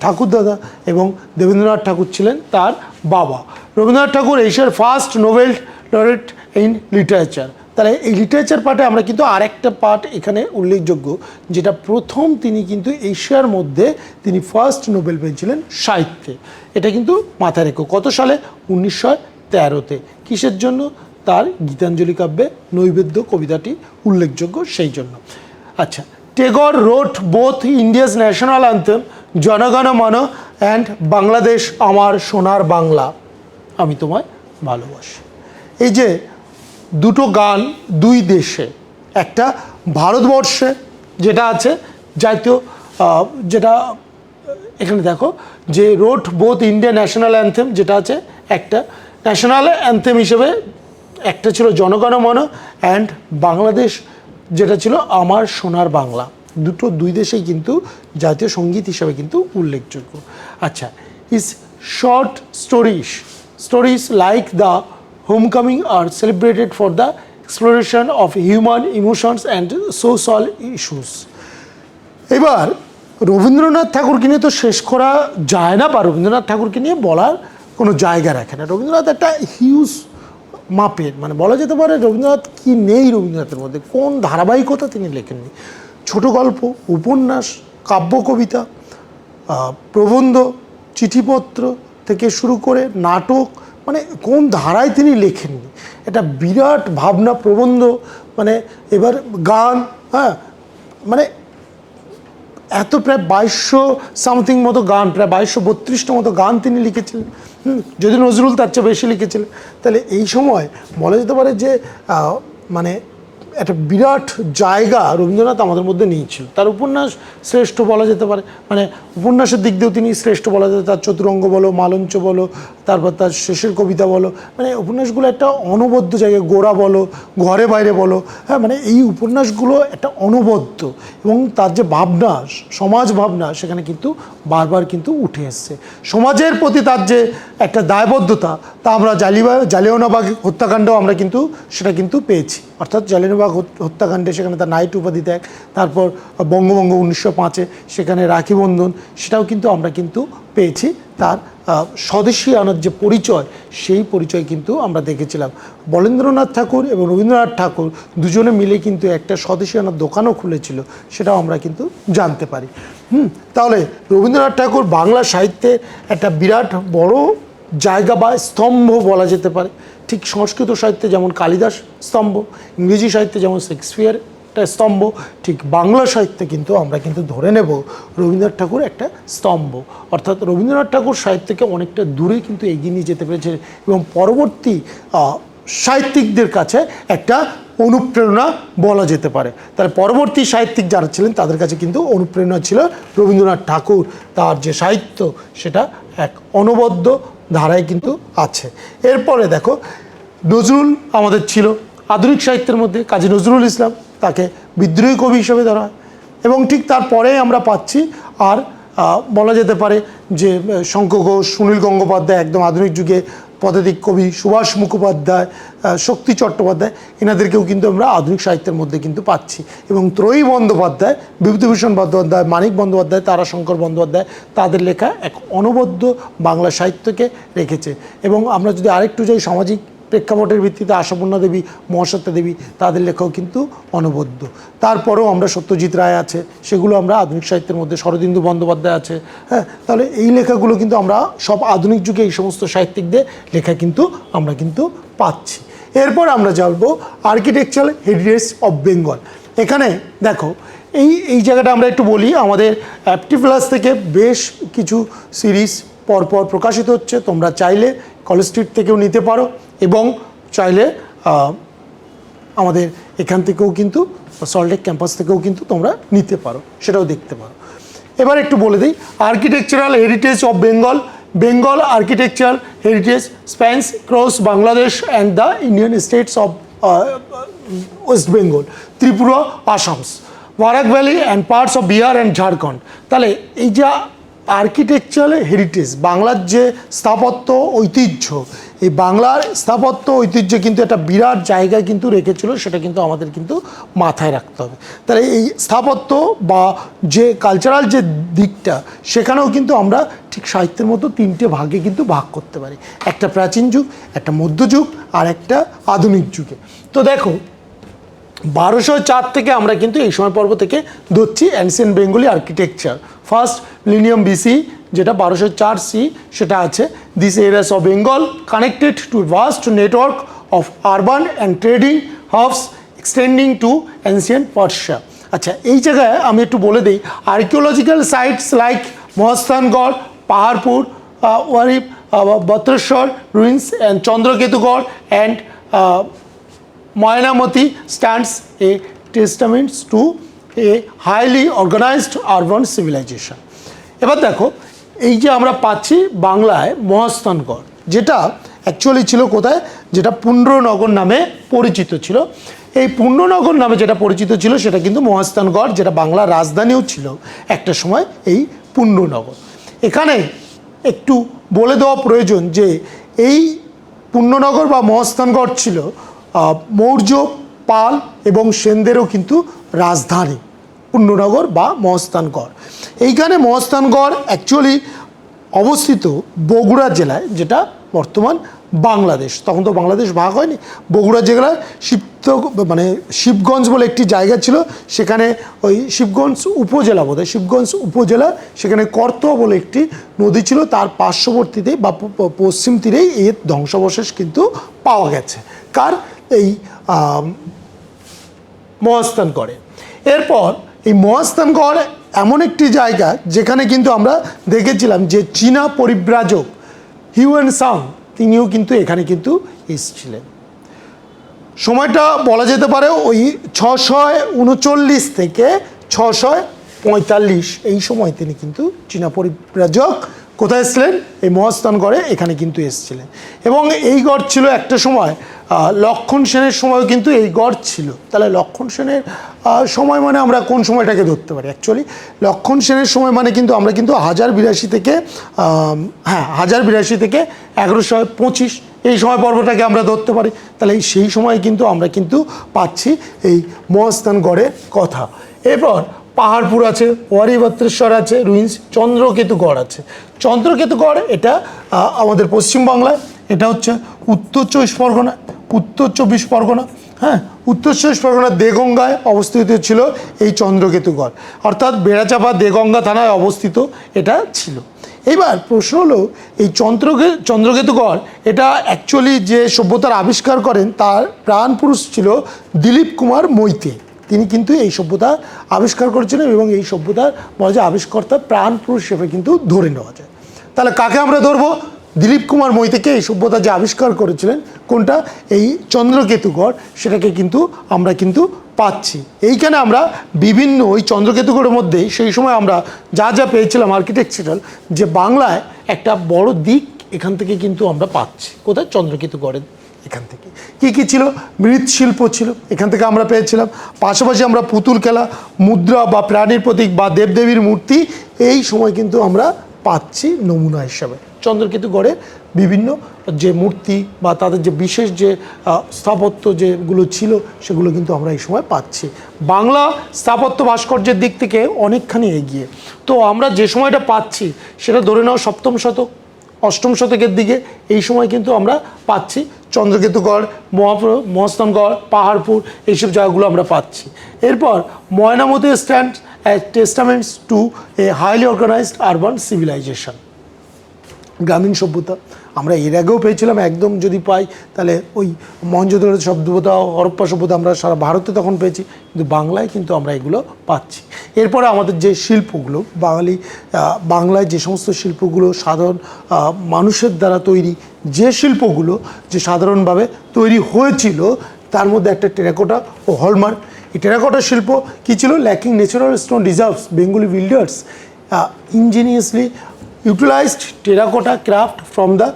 Speaker 1: ঠাকুরদাদা এবং দেবেন্দ্রনাথ ঠাকুর ছিলেন তার বাবা। রবীন্দ্রনাথ ঠাকুর এশিয়ার first Nobel laureate in literature. তাহলে এই লিটারেচার পার্টে আমরা কিন্তু আরেকটা পার্ট এখানে উল্লেখযোগ্য, যেটা প্রথম তিনি কিন্তু এশিয়ার মধ্যে তিনি ফার্স্ট নোবেল পেয়েছিলেন সাহিত্যে। এটা কিন্তু মাথায় রেখো, কত সালে? 1913-তে। কিসের জন্য? তার গীতাঞ্জলি কাব্যে নৈবেদ্য কবিতাটি উল্লেখযোগ্য সেই জন্য। আচ্ছা, Tagore wrote both India's national anthem Janagana Mana and Bangladesh আমার সোনার বাংলা, আমি তোমায় ভালোবাসি। এই যে দুটো গান দুই দেশে, একটা ভারতবর্ষে যেটা আছে জাতীয়, যেটা এখানে দেখো যে রোট বোথ ইন্ডিয়া ন্যাশনাল অ্যান্থেম, যেটা আছে একটা ন্যাশনাল অ্যান্থেম হিসেবে, একটা ছিল জনগণ মন অ্যান্ড বাংলাদেশ যেটা ছিল আমার সোনার বাংলা। দুই দেশেই কিন্তু জাতীয় সঙ্গীত হিসাবে কিন্তু উল্লেখযোগ্য। আচ্ছা, his short stories like the homecoming are celebrated for the exploration of human emotions and social issues. এবার রবীন্দ্রনাথ ঠাকুরকে নিয়ে তো শেষ করা যায় না, বা রবীন্দ্রনাথ ঠাকুরকে নিয়ে বলার কোনো জায়গা রাখে না। রবীন্দ্রনাথ একটা হিউজ মাপের, মানে বলা যেতে পারে রবীন্দ্রনাথ কি নেই রবীন্দ্রনাথের মধ্যে, কোন ধারাবাহিকতা তিনি লেখেননি। ছোট গল্প, উপন্যাস, কাব্য কবিতা, প্রবন্ধ, চিঠিপত্র থেকে শুরু করে নাটক, মানে কোন ধারায় তিনি লেখেননি। এটা বিরাট ভাবনা, প্রবন্ধ, মানে এবার গান, হ্যাঁ মানে এত প্রায় 2200 সামথিং মতো গান, প্রায় 2232টা মতো গান তিনি লিখেছিলেন। যদি নজরুল তার চেয়ে বেশি লিখেছিলেন। তাহলে এই সময় বলা যেতে পারে যে মানে একটা বিরাট জায়গা রবীন্দ্রনাথ আমাদের মধ্যে নিয়েছিল। তার উপন্যাস শ্রেষ্ঠ বলা যেতে পারে, মানে উপন্যাসের দিক দিয়েও তিনি শ্রেষ্ঠ বলা যেতে, তার চতুরঙ্গ বলো, মালঞ্চ বলো, তারপর তার শেষের কবিতা বলো, মানে উপন্যাসগুলো একটা অনবদ্য জায়গায়, গোড়া বলো, ঘরে বাইরে বলো, হ্যাঁ মানে এই উপন্যাসগুলো একটা অনবদ্য, এবং তার যে ভাবনা, সমাজ ভাবনা সেখানে কিন্তু বারবার কিন্তু উঠে এসছে। সমাজের প্রতি তার যে একটা দায়বদ্ধতা, তা আমরা জালিয়ানওয়ালাবাগ হত্যাকাণ্ডেও আমরা কিন্তু সেটা কিন্তু পেয়েছি। অর্থাৎ জালিয়ানওয়ালাবাগ হত্যাকাণ্ডে সেখানে তার নাইট উপাধি ত্যাগ, তারপর বঙ্গভঙ্গ 1905-এ সেখানে রাখি বন্ধন, সেটাও কিন্তু আমরা কিন্তু পেয়েছি। তার স্বদেশী আনার যে পরিচয়, সেই পরিচয় কিন্তু আমরা দেখেছিলাম। বলেন্দ্রনাথ ঠাকুর এবং রবীন্দ্রনাথ ঠাকুর দুজনে মিলে কিন্তু একটা স্বদেশী আনার দোকানও খুলেছিল, সেটাও আমরা কিন্তু জানতে পারি। তাহলে রবীন্দ্রনাথ ঠাকুর বাংলা সাহিত্যে একটা বিরাট বড় জায়গা বা স্তম্ভ বলা যেতে পারে। ঠিক সংস্কৃত সাহিত্যে যেমন কালিদাস স্তম্ভ, ইংরেজি সাহিত্যে যেমন শেক্সপিয়ার একটা স্তম্ভ, ঠিক বাংলা সাহিত্যে কিন্তু আমরা কিন্তু ধরে নেব রবীন্দ্রনাথ ঠাকুর একটা স্তম্ভ। অর্থাৎ রবীন্দ্রনাথ ঠাকুর সাহিত্যকে অনেকটা দূরে কিন্তু এগিয়ে নিয়ে যেতে পেরেছে, এবং পরবর্তী সাহিত্যিকদের কাছে একটা অনুপ্রেরণা বলা যেতে পারে। তাহলে পরবর্তী সাহিত্যিক যারা ছিলেন তাদের কাছে কিন্তু অনুপ্রেরণা ছিল রবীন্দ্রনাথ ঠাকুর। তার যে সাহিত্য সেটা এক অনবদ্য ধারায় কিন্তু আছে। এরপরে দেখো নজরুল আমাদের ছিল আধুনিক সাহিত্যের মধ্যে, কাজী নজরুল ইসলাম, তাকে বিদ্রোহী কবি হিসেবে ধরা হয়। এবং ঠিক তারপরে আমরা পাচ্ছি আর বলা যেতে পারে যে শঙ্খ ঘোষ, সুনীল গঙ্গোপাধ্যায়, একদম আধুনিক যুগে পদাতিক কবি সুভাষ মুখোপাধ্যায়, শক্তি চট্টোপাধ্যায়, এনাদেরকেও কিন্তু আমরা আধুনিক সাহিত্যের মধ্যে কিন্তু পাচ্ছি। এবং ত্রয়ী বন্দ্যোপাধ্যায়, বিভূতিভূষণ বন্দ্যোপাধ্যায়, মানিক বন্দ্যোপাধ্যায়, তারাশঙ্কর বন্দ্যোপাধ্যায়, তাদের লেখা এক অনবদ্য বাংলা সাহিত্যকে রেখেছে। এবং আমরা যদি আরেকটু যাই সামাজিক প্রেক্ষাপটের ভিত্তিতে আশাপূর্ণা দেবী, মহাশ্বেতা দেবী, তাদের লেখাও কিন্তু অনবদ্য। তারপরেও আমরা সত্যজিৎ রায় আছে, সেগুলো আমরা আধুনিক সাহিত্যের মধ্যে, শরদিন্দু বন্দ্যোপাধ্যায় আছে। হ্যাঁ, তাহলে এই লেখাগুলো কিন্তু আমরা সব আধুনিক যুগে এই সমস্ত সাহিত্যিকদের লেখা কিন্তু আমরা কিন্তু পাচ্ছি। এরপর আমরা জানবো আর্কিটেকচারাল হেরিটেজ অফ বেঙ্গল। এখানে দেখো এই জায়গাটা আমরা একটু বলি, আমাদের অ্যাপটি প্লাস থেকে বেশ কিছু সিরিজ পরপর প্রকাশিত হচ্ছে, তোমরা চাইলে কলেজ স্ট্রিট থেকেও নিতে পারো এবং চাইলে আমাদের এখান থেকেও কিন্তু সল্টলেক ক্যাম্পাস থেকেও কিন্তু তোমরা নিতে পারো, সেটাও দেখতে পারো। এবার একটু বলে দিই architectural heritage of Bengal. Bengal architectural heritage spans across Bangladesh and the Indian states of West Bengal, Tripura, Assam's, Barak valley and parts of Bihar and Jharkhand. তাহলে এই যে আর্কিটেকচারাল হেরিটেজ, বাংলার যে স্থাপত্য ঐতিহ্য, এই বাংলার স্থাপত্য ঐতিহ্য কিন্তু একটা বিরাট জায়গায় কিন্তু রেখেছিল, সেটা কিন্তু আমাদের কিন্তু মাথায় রাখতে হবে। তাহলে এই স্থাপত্য বা যে কালচারাল যে দিকটা, সেখানেও কিন্তু আমরা ঠিক সাহিত্যের মতো তিনটে ভাগে কিন্তু ভাগ করতে পারি, একটা প্রাচীন যুগ, একটা মধ্যযুগ আর একটা আধুনিক যুগে। তো দেখো 1204 থেকে আমরা কিন্তু এই সময় পর্ব থেকে ধরছি ancient Bengali architecture. First millennium BC, যেটা 1204 সি, সেটা আছে this areas of Bengal connected to vast network of urban and trading hubs extending to ancient Persia. আচ্ছা, এই জায়গায় আমি একটু বলে দিই archaeological sites like Mahasthangarh, Paharpur, Wari, Bateshwar ruins and Chandraketugarh and Mayanamati stands a testament to a highly organized urban civilization. এবার দেখো এই যে আমরা পাচ্ছি বাংলায় মহাস্থানগড়, যেটা অ্যাকচুয়ালি ছিল কোথায়, যেটা পুণ্ড্রনগর নামে পরিচিত ছিল। এই পুণ্ড্রনগর নামে যেটা পরিচিত ছিল সেটা কিন্তু মহাস্থানগড়, যেটা বাংলার রাজধানীও ছিল একটা সময় এই পুণ্ড্রনগর। এখানে একটু বলে দেওয়া প্রয়োজন যে এই পুণ্ড্রনগর বা মহাস্থানগড় ছিল মৌর্য, পাল এবং সেনদেরও কিন্তু রাজধানী পুণ্ড্রনগর বা মহাস্থানগড়। এইখানে মহাস্থানগড় অ্যাকচুয়ালি অবস্থিত বগুড়া জেলায়, যেটা বর্তমান বাংলাদেশ। তখন তো বাংলাদেশ ভাগ হয়নি। বগুড়া জেলায় শিবগঞ্জ বলে একটি জায়গা ছিল, সেখানে ওই শিবগঞ্জ উপজেলা, বোধহয় শিবগঞ্জ উপজেলা, সেখানে করতোয়া বলে একটি নদী ছিল, তার পার্শ্ববর্তীতেই বা পশ্চিম তীরেই এর ধ্বংসাবশেষ কিন্তু পাওয়া গেছে। কার? এই মহাস্থানগড়ে। এরপর এই মহাস্থানগড় এমন একটি জায়গা যেখানে কিন্তু আমরা দেখেছিলাম যে চীনা পরিব্রাজক হিউয়েন সাং, তিনিও কিন্তু এখানে কিন্তু এসেছিলেন। সময়টা বলা যেতে পারে ওই 639 থেকে 645 এই সময় তিনি কিন্তু চীনা পরিব্রাজক কোথায় এসেছিলেন? এই মহাস্থানগড়ে এখানে কিন্তু এসেছিলেন। এবং এই গড় ছিল একটা সময় লক্ষণ সেনের সময়ও কিন্তু এই গড় ছিল। তাহলে লক্ষণ সেনের সময় মানে আমরা কোন সময়টাকে ধরতে পারি? অ্যাকচুয়ালি লক্ষণ সেনের সময় মানে কিন্তু আমরা কিন্তু 1082 থেকে 1082 থেকে 1125 এই সময় পর্বটাকে আমরা ধরতে পারি। তাহলে সেই সময় কিন্তু আমরা কিন্তু পাচ্ছি এই মহাস্থানগড়ের কথা। এরপর পাহাড়পুর আছে, ওয়ারি বত্রেশ্বর আছে, রুইন্স, চন্দ্রকেতুগড় আছে। চন্দ্রকেতুগড় এটা আমাদের পশ্চিমবাংলায়, এটা হচ্ছে উত্তর চব্বিশ পরগনা, হ্যাঁ, উত্তর চব্বিশ পরগনার দেগঙ্গায় অবস্থিত ছিল এই চন্দ্রকেতুগড়, অর্থাৎ বেড়াচাপা দেগঙ্গা থানায় অবস্থিত এটা ছিল। এইবার প্রশ্ন হলো এই চন্দ্রকেতুগড় এটা অ্যাকচুয়ালি যে সভ্যতার আবিষ্কার করেন তার প্রাণপুরুষ ছিল দিলীপ কুমার মৈতে। তিনি কিন্তু এই সভ্যতা আবিষ্কার করেছিলেন এবং এই সভ্যতার বলা যায় আবিষ্কর্তা প্রাণপুরুষ হিসেবে কিন্তু ধরে নেওয়া যায়। তাহলে কাকে আমরা ধরবো? দিলীপ কুমার মৈতেকে, এই সভ্যতা যে আবিষ্কার করেছিলেন কোনটা, এই চন্দ্রকেতুগড়, সেটাকে কিন্তু আমরা কিন্তু পাচ্ছি। এইখানে আমরা বিভিন্ন ওই চন্দ্রকেতুগড়ের মধ্যে সেই সময় আমরা যা যা পেয়েছিলাম আর্কিটেকচারাল, যে বাংলায় একটা বড় দিক এখান থেকে কিন্তু আমরা পাচ্ছি। কোথায়? চন্দ্রকেতুগড়ের এখান থেকে কি কি ছিল? মৃৎশিল্প ছিল, এখান থেকে আমরা পেয়েছিলাম। পাশাপাশি আমরা পুতুল খেলা, মুদ্রা বা প্রাণীর প্রতীক বা দেবদেবীর মূর্তি এই সময় কিন্তু আমরা পাচ্ছি নমুনা হিসাবে। চন্দ্রকেতুগড়ের বিভিন্ন যে মূর্তি বা তাদের যে বিশেষ যে স্থাপত্য যেগুলো ছিল সেগুলো কিন্তু আমরা এই সময় পাচ্ছি। বাংলা স্থাপত্য ভাস্কর্যের দিক থেকে অনেকখানি এগিয়ে। তো আমরা যে সময়টা পাচ্ছি সেটা ধরে নাও 7ম শতক, 8ম শতকের দিকে এই সময় কিন্তু আমরা পাচ্ছি চন্দ্রকেতুগড়, মহাস্থানগড়, পাহাড়পুর, এইসব জায়গাগুলো আমরা পাচ্ছি। এরপর Mainamati stand testaments to a highly organised urban civilisation, গ্রামীণ সভ্যতা। আমরা এর আগেও পেয়েছিলাম, একদম যদি পাই তাহলে ওই মহেঞ্জোদারো সভ্যতা, হরপ্পা সভ্যতা আমরা সারা ভারতে তখন পেয়েছি, কিন্তু বাংলায় কিন্তু আমরা এগুলো পাচ্ছি। এরপরে আমাদের যে শিল্পগুলো বাংলায় যে সমস্ত শিল্পগুলো সাধারণ মানুষের দ্বারা তৈরি, যে শিল্পগুলো যে সাধারণভাবে তৈরি হয়েছিল, তার মধ্যে একটা টেরাকোটা ও হলমার্ক। এই টেরাকোটা শিল্প কী ছিল? Lacking natural stone reserves, Bengali builders ingeniously utilized terracotta craft from the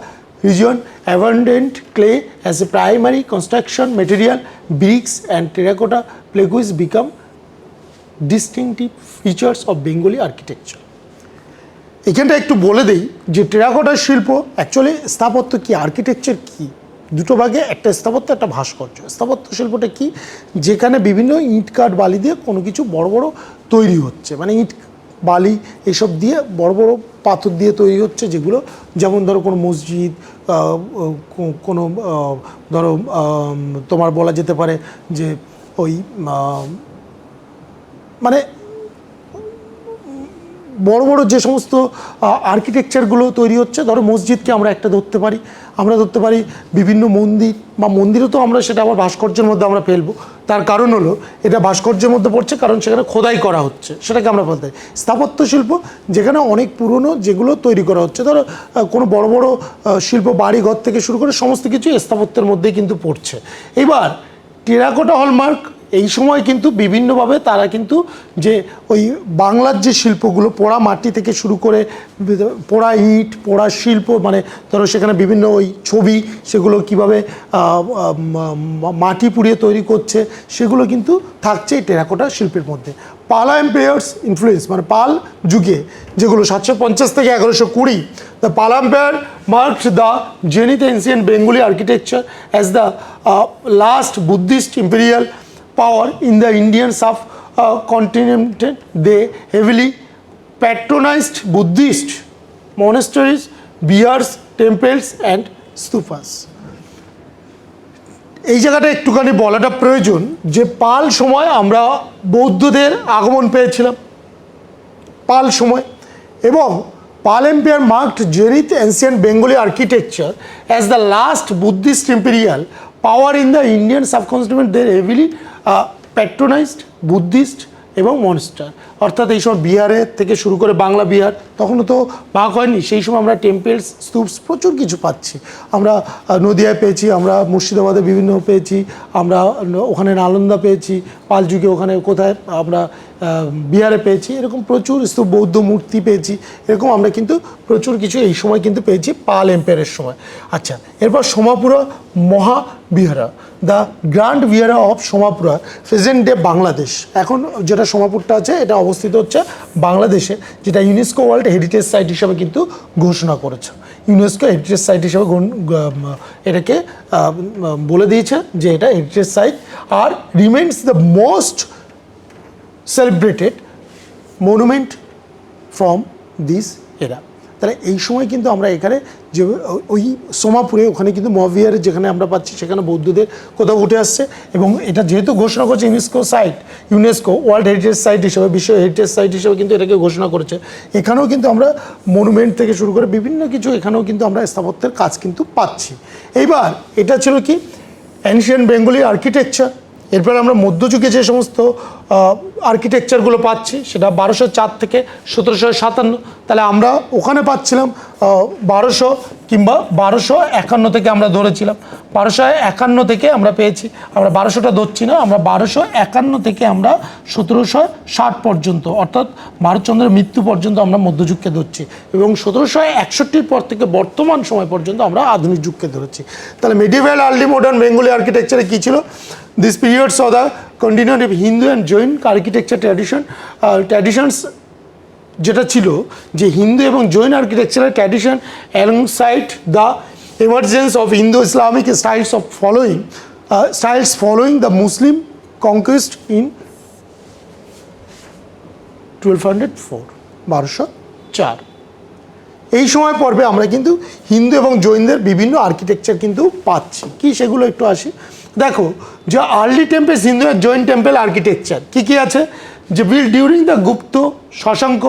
Speaker 1: region, abundant clay as a primary construction material, bricks and terracotta plaques become distinctive features of Bengali architecture. এখানটা একটু বলে দেই যে টেরাকোটা শিল্প অ্যাকচুয়ালি স্থাপত্য কি, আর্কিটেকচার কি, দুটো ভাগে, একটা স্থাপত্য, একটা ভাস্কর্য। স্থাপত্য শিল্পটা কি? যেখানে বিভিন্ন ইট কাঠ বালি দিয়ে কোনো কিছু বড় বড় তৈরি হচ্ছে, মানে ইট বালি এসব দিয়ে বড় বড় পাথর দিয়ে তৈরি হচ্ছে, যেগুলো যেমন ধরো কোনো মসজিদ, কোনো ধরো তোমার বলা যেতে পারে যে ওই মানে বড় বড় যে সমস্ত আর্কিটেকচারগুলো তৈরি হচ্ছে, ধরো মসজিদকে আমরা একটা ধরতে পারি, আমরা ধরতে পারি বিভিন্ন মন্দির, বা মন্দিরও তো আমরা সেটা আবার ভাস্কর্যের মধ্যে আমরা ফেলবো। তার কারণ হলো এটা ভাস্কর্যের মধ্যে পড়ছে, কারণ সেখানে খোদাই করা হচ্ছে, সেটাকে আমরা বলতে পারি। স্থাপত্য শিল্প যেখানে অনেক পুরনো যেগুলো তৈরি করা হচ্ছে, ধরো কোনো বড় বড় শিল্প, বাড়ি ঘর থেকে শুরু করে সমস্ত কিছু স্থাপত্যের মধ্যেই কিন্তু পড়ছে। এবার টেরাকোটা হলমার্ক এই সময় কিন্তু বিভিন্নভাবে তারা কিন্তু যে ওই বাংলার যে শিল্পগুলো, পোড়া মাটি থেকে শুরু করে পোড়া ইট, পোড়া শিল্প, মানে ধরো সেখানে বিভিন্ন ওই ছবি, সেগুলো কিভাবে মাটি পুড়িয়ে তৈরি করছে, সেগুলো কিন্তু থাকছে এই টেরাকোটা শিল্পের মধ্যে। পালা এম্পায়ার্স ইনফ্লুয়েন্স, মানে পাল যুগে যেগুলো 750 থেকে 1120, the Pala empire marked the zenith ancient Bengali architecture as the last Buddhist imperial power in the Indian subcontinent. They heavily patronized Buddhist monasteries, vihars, temples and stupas. এই জায়গাটা একটুখানি বলাটা প্রয়োজন যে পাল সময় আমরা বৌদ্ধদের আগমন পেয়েছিলাম, পাল সময়, এবং Pala empire marked zenith ancient Bengali architecture as the last Buddhist imperial power in the Indian subcontinent. They heavily patronised Buddhist এবং মনস্টার, অর্থাৎ এই সময় বিহারের থেকে শুরু করে বাংলা বিহার তখনও তো ভাগ হয়নি, সেই সময় আমরা টেম্পেলস, স্তূপস প্রচুর কিছু পাচ্ছি। আমরা নদিয়ায় পেয়েছি, আমরা মুর্শিদাবাদে বিভিন্ন পেয়েছি, আমরা ওখানে নালন্দা পেয়েছি পাল যুগে, ওখানে কোথায় আমরা বিহারে পেয়েছি, এরকম প্রচুর স্তূপ, বৌদ্ধ মূর্তি পেয়েছি, এরকম আমরা কিন্তু প্রচুর কিছু এই সময় কিন্তু পেয়েছি পাল এম্পায়ারের সময়। আচ্ছা, এরপর Somapura Mahavihara, the grand vihara of Somapura, present day Bangladesh. এখন যেটা সোমাপুরটা আছে এটা অবস্থিত হচ্ছে বাংলাদেশে, যেটা ইউনেস্কো ওয়ার্ল্ড হেরিটেজ সাইট হিসাবে কিন্তু ঘোষণা করেছে। ইউনেস্কো হেরিটেজ সাইট হিসাবে এটাকে বলে দিয়েছে যে এটা হেরিটেজ সাইট, আর remains the most celebrated monument from this era. তাহলে এই সময় কিন্তু আমরা এখানে যে ওই সোমাপুরে, ওখানে কিন্তু মহাবিহারের যেখানে আমরা পাচ্ছি, সেখানে বৌদ্ধদের কোথাও উঠে আসছে, এবং এটা যেহেতু ঘোষণা করছে ইউনেস্কো ওয়ার্ল্ড হেরিটেজ সাইট হিসেবে, বিশ্ব হেরিটেজ সাইট হিসেবে কিন্তু এটাকে ঘোষণা করেছে। এখানেও কিন্তু আমরা মনুমেন্ট থেকে শুরু করে বিভিন্ন কিছু, এখানেও কিন্তু আমরা স্থাপত্যের কাজ কিন্তু পাচ্ছি। এইবার এটা ছিল কি অ্যানশিয়েন্ট বেঙ্গলি আর্কিটেকচার। এরপর আমরা মধ্যযুগে যে সমস্ত আর্কিটেকচারগুলো পাচ্ছি সেটা 1204 থেকে 1757, তাহলে আমরা ওখানে পাচ্ছিলাম 1200 কিংবা 1251 থেকে আমরা ধরেছিলাম, 1251 থেকে আমরা পেয়েছি, আমরা 1200টা ধরছি না, আমরা 1251 থেকে আমরা 1760 পর্যন্ত, অর্থাৎ ভারতচন্দ্রের মৃত্যু পর্যন্ত আমরা মধ্যযুগকে ধরছি, এবং 1761 পর থেকে বর্তমান সময় পর্যন্ত আমরা আধুনিক যুগকে ধরেছি। তাহলে মিডিভেল আর্লি মডার্ন বেঙ্গলি আর্কিটেকচারে কী ছিল? This period saw the continuation of Hindu and Jain architecture traditions, যেটা ছিল যে হিন্দু এবং জৈন আর্কিটেকচারের tradition alongside the emergence of Indo Islamic styles following the Muslim conquest in 1204, 1204। এই সময় পর্বে আমরা কিন্তু হিন্দু এবং জৈনদের বিভিন্ন আর্কিটেকচার কিন্তু পাচ্ছি। কি সেগুলো একটু আসি। দেখো যে আর্লি টেম্পেলস হিন্দু আর জৈন টেম্পল আর্কিটেকচার কী আছে, যে বিল্ড ডিউরিং দ্য গুপ্ত, শশাঙ্ক,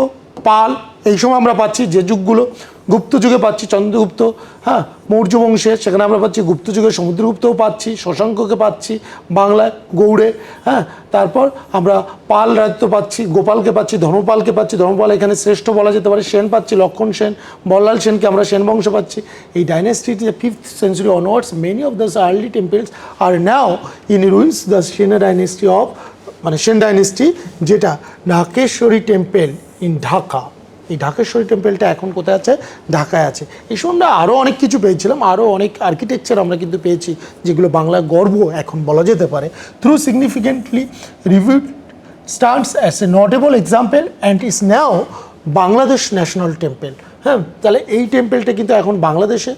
Speaker 1: পাল, এই সময় আমরা পাচ্ছি যে যুগগুলো। গুপ্ত যুগে পাচ্ছি চন্দ্রগুপ্ত, হ্যাঁ, মৌর্য বংশে, সেখানে আমরা পাচ্ছি গুপ্ত যুগে সমুদ্রগুপ্তও পাচ্ছি, শশাঙ্ককে পাচ্ছি বাংলায় গৌড়ে, হ্যাঁ। তারপর আমরা পাল রাজত্ব পাচ্ছি, গোপালকে পাচ্ছি, ধর্মপালকে পাচ্ছি, ধর্মপাল এখানে শ্রেষ্ঠ বলা যেতে পারে, সেন পাচ্ছি, লক্ষণ সেন, বল্লাল সেনকে আমরা সেন বংশ পাচ্ছি। এই dynasty 5th century onwards many of those early temples are now in ruins. The Sena dynasty of মানে সেন ডাইনেস্টি, যেটা ঢাকেশ্বরী টেম্পল ইন ঢাকা, এই ঢাকেশ্বরী টেম্পলটা এখন কোথায় আছে, ঢাকায় আছে। এই সঙ্গে আরও অনেক কিছু পেয়েছিলাম, আরও অনেক আর্কিটেকচার আমরা কিন্তু পেয়েছি যেগুলো বাংলার গর্ব এখন বলা যেতে পারে। Through significantly reviewed stands as a notable example and is now Bangladesh national temple. হ্যাঁ, তাহলে এই টেম্পলটা কিন্তু এখন বাংলাদেশে,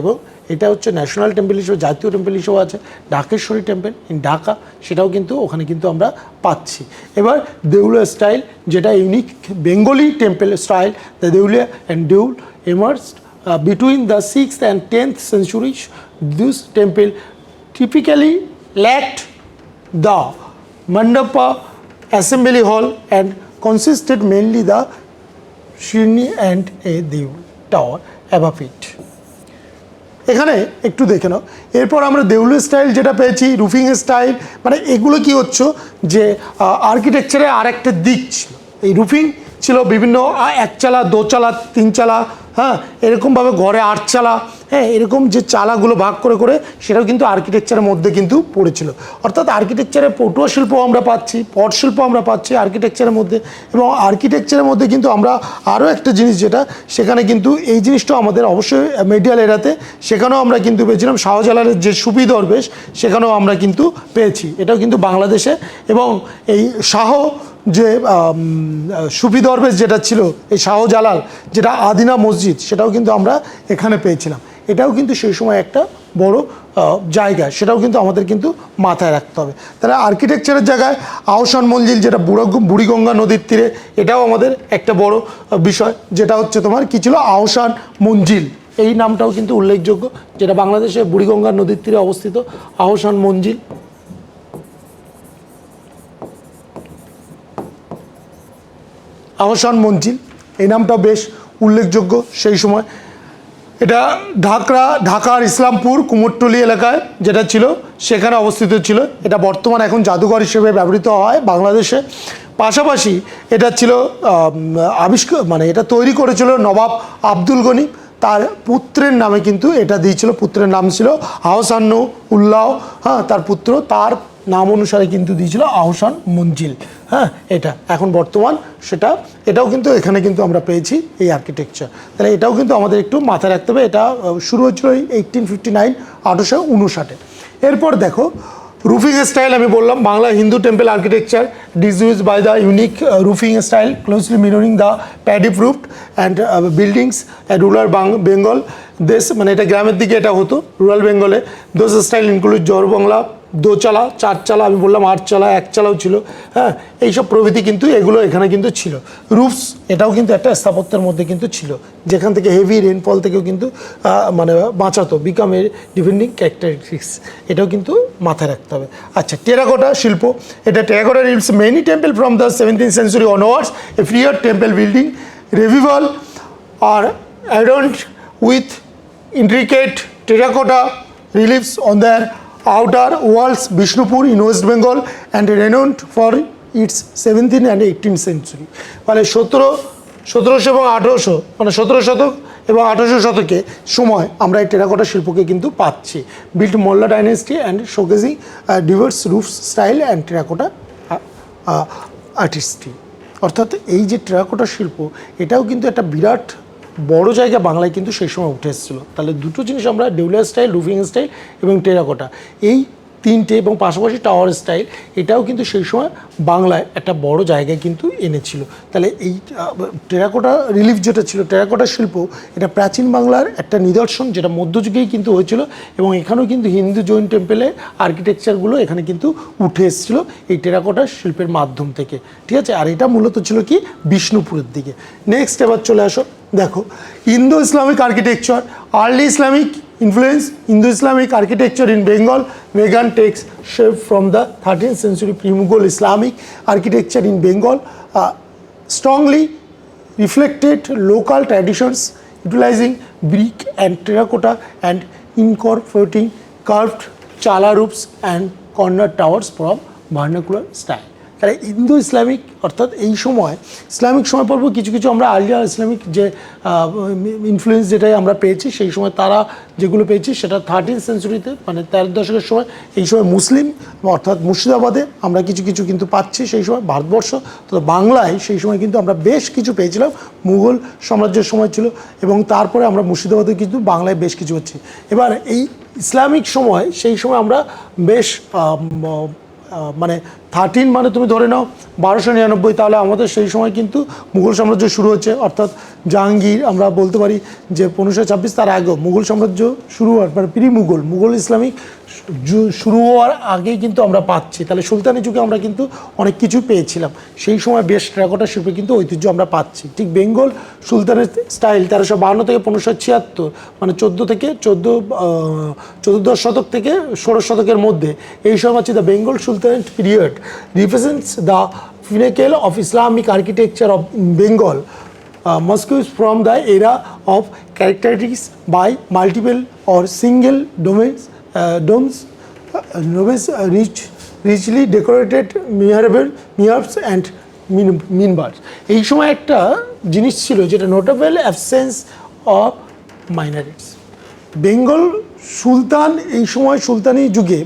Speaker 1: এবং এটা হচ্ছে ন্যাশনাল টেম্পল হিসেবে, জাতীয় টেম্পল হিসেবে আছে। ঢাকেশ্বরী টেম্পল ইন ঢাকা, সেটাও কিন্তু ওখানে কিন্তু আমরা পাচ্ছি। এবার দেউলিয়া স্টাইল, যেটা unique Bengali temple style, the Deulia and Deul emerged between the 6th and 10th centuries. This temple typically lacked the mandapa assembly hall and consisted mainly the shirni and a deul tower above it. এখানে একটু দেখে নাও। এরপর আমরা দেউলিয়া স্টাইল যেটা পেয়েছি, রুফিং স্টাইল, মানে এগুলো কি হচ্ছে যে আর্কিটেকচারের আরেকটা দিক ছিল। এই রুফিং ছিল বিভিন্ন একচালা, দোচালা, তিনচালা, হ্যাঁ, এরকমভাবে ঘরে আটচালা, হ্যাঁ, এরকম যে চালাগুলো ভাগ করে করে, সেটাও কিন্তু আর্কিটেকচারের মধ্যে কিন্তু পড়েছিল। অর্থাৎ আর্কিটেকচারে পটুয়া শিল্প আমরা পাচ্ছি, পট শিল্প আমরা পাচ্ছি আর্কিটেকচারের মধ্যে। এবং আর্কিটেকচারের মধ্যে কিন্তু আমরা আরও একটা জিনিস, যেটা সেখানে কিন্তু এই জিনিসটাও আমাদের অবশ্যই মিডিয়াল এরাতে, সেখানেও আমরা কিন্তু পেয়েছিলাম শাহজালালের যে সুফি দরবেশ, সেখানেও আমরা কিন্তু পেয়েছি। এটাও কিন্তু বাংলাদেশে। এবং এই শাহ যে সুফি দরবেশ যেটা ছিল, এই শাহজালাল যেটা আদিনা মসজিদ, সেটাও কিন্তু আমরা এখানে পেয়েছিলাম। এটাও কিন্তু সেই সময় একটা বড় জায়গা, সেটাও কিন্তু আমাদের কিন্তু মাথায় রাখতে হবে। তাহলে আর্কিটেকচারের জায়গায় আহসান মঞ্জিল, যেটা বুড়িগঙ্গা নদীর তীরে, এটাও আমাদের একটা বড় বিষয়, যেটা হচ্ছে তোমার কী ছিল, আহসান মঞ্জিল। এই নামটাও কিন্তু উল্লেখযোগ্য, যেটা বাংলাদেশে বুড়িগঙ্গা নদীর তীরে অবস্থিত আহসান মঞ্জিল। আহসান মঞ্জিল এই নামটা বেশ উল্লেখযোগ্য সেই সময়। এটা ঢাকার ইসলামপুর কুমোরটুলি এলাকায় যেটা ছিল, সেখানে অবস্থিত ছিল। এটা বর্তমান এখন জাদুঘর হিসেবে ব্যবহৃত হয় বাংলাদেশে। পাশাপাশি এটা ছিল মানে এটা তৈরি করেছিল নবাব আব্দুল গনি, তার পুত্রের নামে কিন্তু এটা দিয়েছিল। পুত্রের নাম ছিল আহসান উল্লাহ, হ্যাঁ, তার পুত্র, তার নাম অনুসারে কিন্তু দিয়েছিল আহসান মঞ্জিল। হ্যাঁ, এটা এখন বর্তমান সেটা, এটাও কিন্তু এখানে কিন্তু আমরা পেয়েছি এই আর্কিটেকচার। তাহলে এটাও কিন্তু আমাদের একটু মাথায় রাখতে হবে। এটা শুরু হয়েছিল 1859, 1859। এরপর দেখো রুফিং স্টাইল, আমি বললাম Bangla Hindu temple architecture disuse by the unique roofing style closely mirroring the paddy proofed and buildings rural Bengal. দেশ মানে এটা গ্রামের দিকে এটা হতো, রুরাল বেঙ্গলে। দোজ স্টাইল ইনক্লুড জোর বাংলা, দোচালা, চারচালা, আমি বললাম আটচালা, একচালাও ছিল, হ্যাঁ, এইসব প্রভৃতি কিন্তু এগুলো এখানে কিন্তু ছিল। রুফস, এটাও কিন্তু একটা স্থাপত্যের মধ্যে কিন্তু ছিল, যেখান থেকে হেভি রেনফল থেকেও কিন্তু মানে বাঁচাতো, বিকাম এর ডিপেন্ডিং ক্যারেক্টারিস্টিক্স, এটাও কিন্তু মাথায় রাখতে হবে। আচ্ছা, টেরাকোটা শিল্প, এটা terracotta reels many temple from the 17th century onwards, a period temple building revival are adorned with intricate terracotta reliefs on their outer walls. Bishnupur in West Bengal and renowned for its 17th and 18th century. মানে 1700 এবং 1800, মানে 17 শতক এবং 1800 শতকে সময় আমরা এই টেরাকোটা শিল্পকে কিন্তু পাচ্ছি। Built Malla dynasty and showcasing diverse roof style and terracotta artistry. অর্থাৎ এই যে টেরাকোটা শিল্প, এটাও কিন্তু একটা বিরাট বড় জায়গা বাংলায় কিন্তু সেই সময় উঠে এসেছিলো। তাহলে দুটো জিনিস আমরা, দেউলিয়া স্টাইল, রুফিং স্টাইল এবং টেরাকোটা, এই তিনটে এবং পাশাপাশি টাওয়ার স্টাইল, এটাও কিন্তু সেই সময় বাংলায় একটা বড় জায়গায় কিন্তু এনেছিল। তাহলে এই টেরাকোটা রিলিফ যেটা ছিল, টেরাকোটা শিল্প, এটা প্রাচীন বাংলার একটা নিদর্শন, যেটা মধ্যযুগেই কিন্তু হয়েছিল এবং এখানেও কিন্তু হিন্দু জৈন টেম্পেলে আর্কিটেকচারগুলো এখানে কিন্তু উঠে এসেছিলো এই টেরাকোটা শিল্পের মাধ্যম থেকে, ঠিক আছে। আর এটা মূলত ছিল কি বিষ্ণুপুরের দিকে। নেক্সট এবার চলে আসো, দেখো Indo Islamic architecture, early Islamic influence. Indo-Islamic architecture in Bengal began takes shape from the 13th century pre-Mughal Islamic architecture in Bengal, strongly reflected local traditions, utilizing brick and terracotta and incorporating carved chala roofs and corner towers from vernacular style. তাহলে ইন্দো ইসলামিক অর্থাৎ এই সময় ইসলামিক সময় পর্ব কিছু কিছু আমরা আর্লিয়ার ইসলামিক যে ইনফ্লুয়েন্স যেটাই আমরা পেয়েছি, সেই সময় তারা যেগুলো পেয়েছি সেটা 13th সেঞ্চুরিতে, মানে 13 দশকের সময়, এই সময় মুসলিম অর্থাৎ মুর্শিদাবাদে আমরা কিছু কিছু কিন্তু পাচ্ছি সেই সময় ভারতবর্ষ। তো বাংলায় সেই সময় কিন্তু আমরা বেশ কিছু পেয়েছিলাম, মুঘল সাম্রাজ্যের সময় ছিল এবং তারপরে আমরা মুর্শিদাবাদে কিন্তু বাংলায় বেশ কিছু হচ্ছে। এবার এই ইসলামিক সময়, সেই সময় আমরা বেশ মানে 13 মানে তুমি ধরে নাও 1299, তাহলে আমাদের সেই সময় কিন্তু মুঘল সাম্রাজ্য শুরু হচ্ছে, অর্থাৎ জাহাঙ্গীর আমরা বলতে পারি যে 1526, তার আগেও মুঘল সাম্রাজ্য শুরু হওয়ার মানে মুঘল ইসলামিক শুরু হওয়ার আগেই কিন্তু আমরা পাচ্ছি। তাহলে সুলতানি যুগে আমরা কিন্তু অনেক কিছু পেয়েছিলাম, সেই সময় বেশ টেরাকোটা শিল্পে কিন্তু ঐতিহ্য আমরা পাচ্ছি। ঠিক বেঙ্গল সুলতানের স্টাইল 1352 থেকে 1576, মানে 14 শতক থেকে 16 শতকের মধ্যে, এই সময় হচ্ছে the Bengal sultanate period represents the pinnacle of Islamic architecture of Bengal, Mosques from the era of characterized by multiple or single domes, richly decorated mihrabs and minbars. এই সময় একটা জিনিস ছিল যেটা নোটেবল অ্যাবসেন্স অফ মাইনারিটস। বেঙ্গল সুলতান এই সময় সুলতানি যুগে,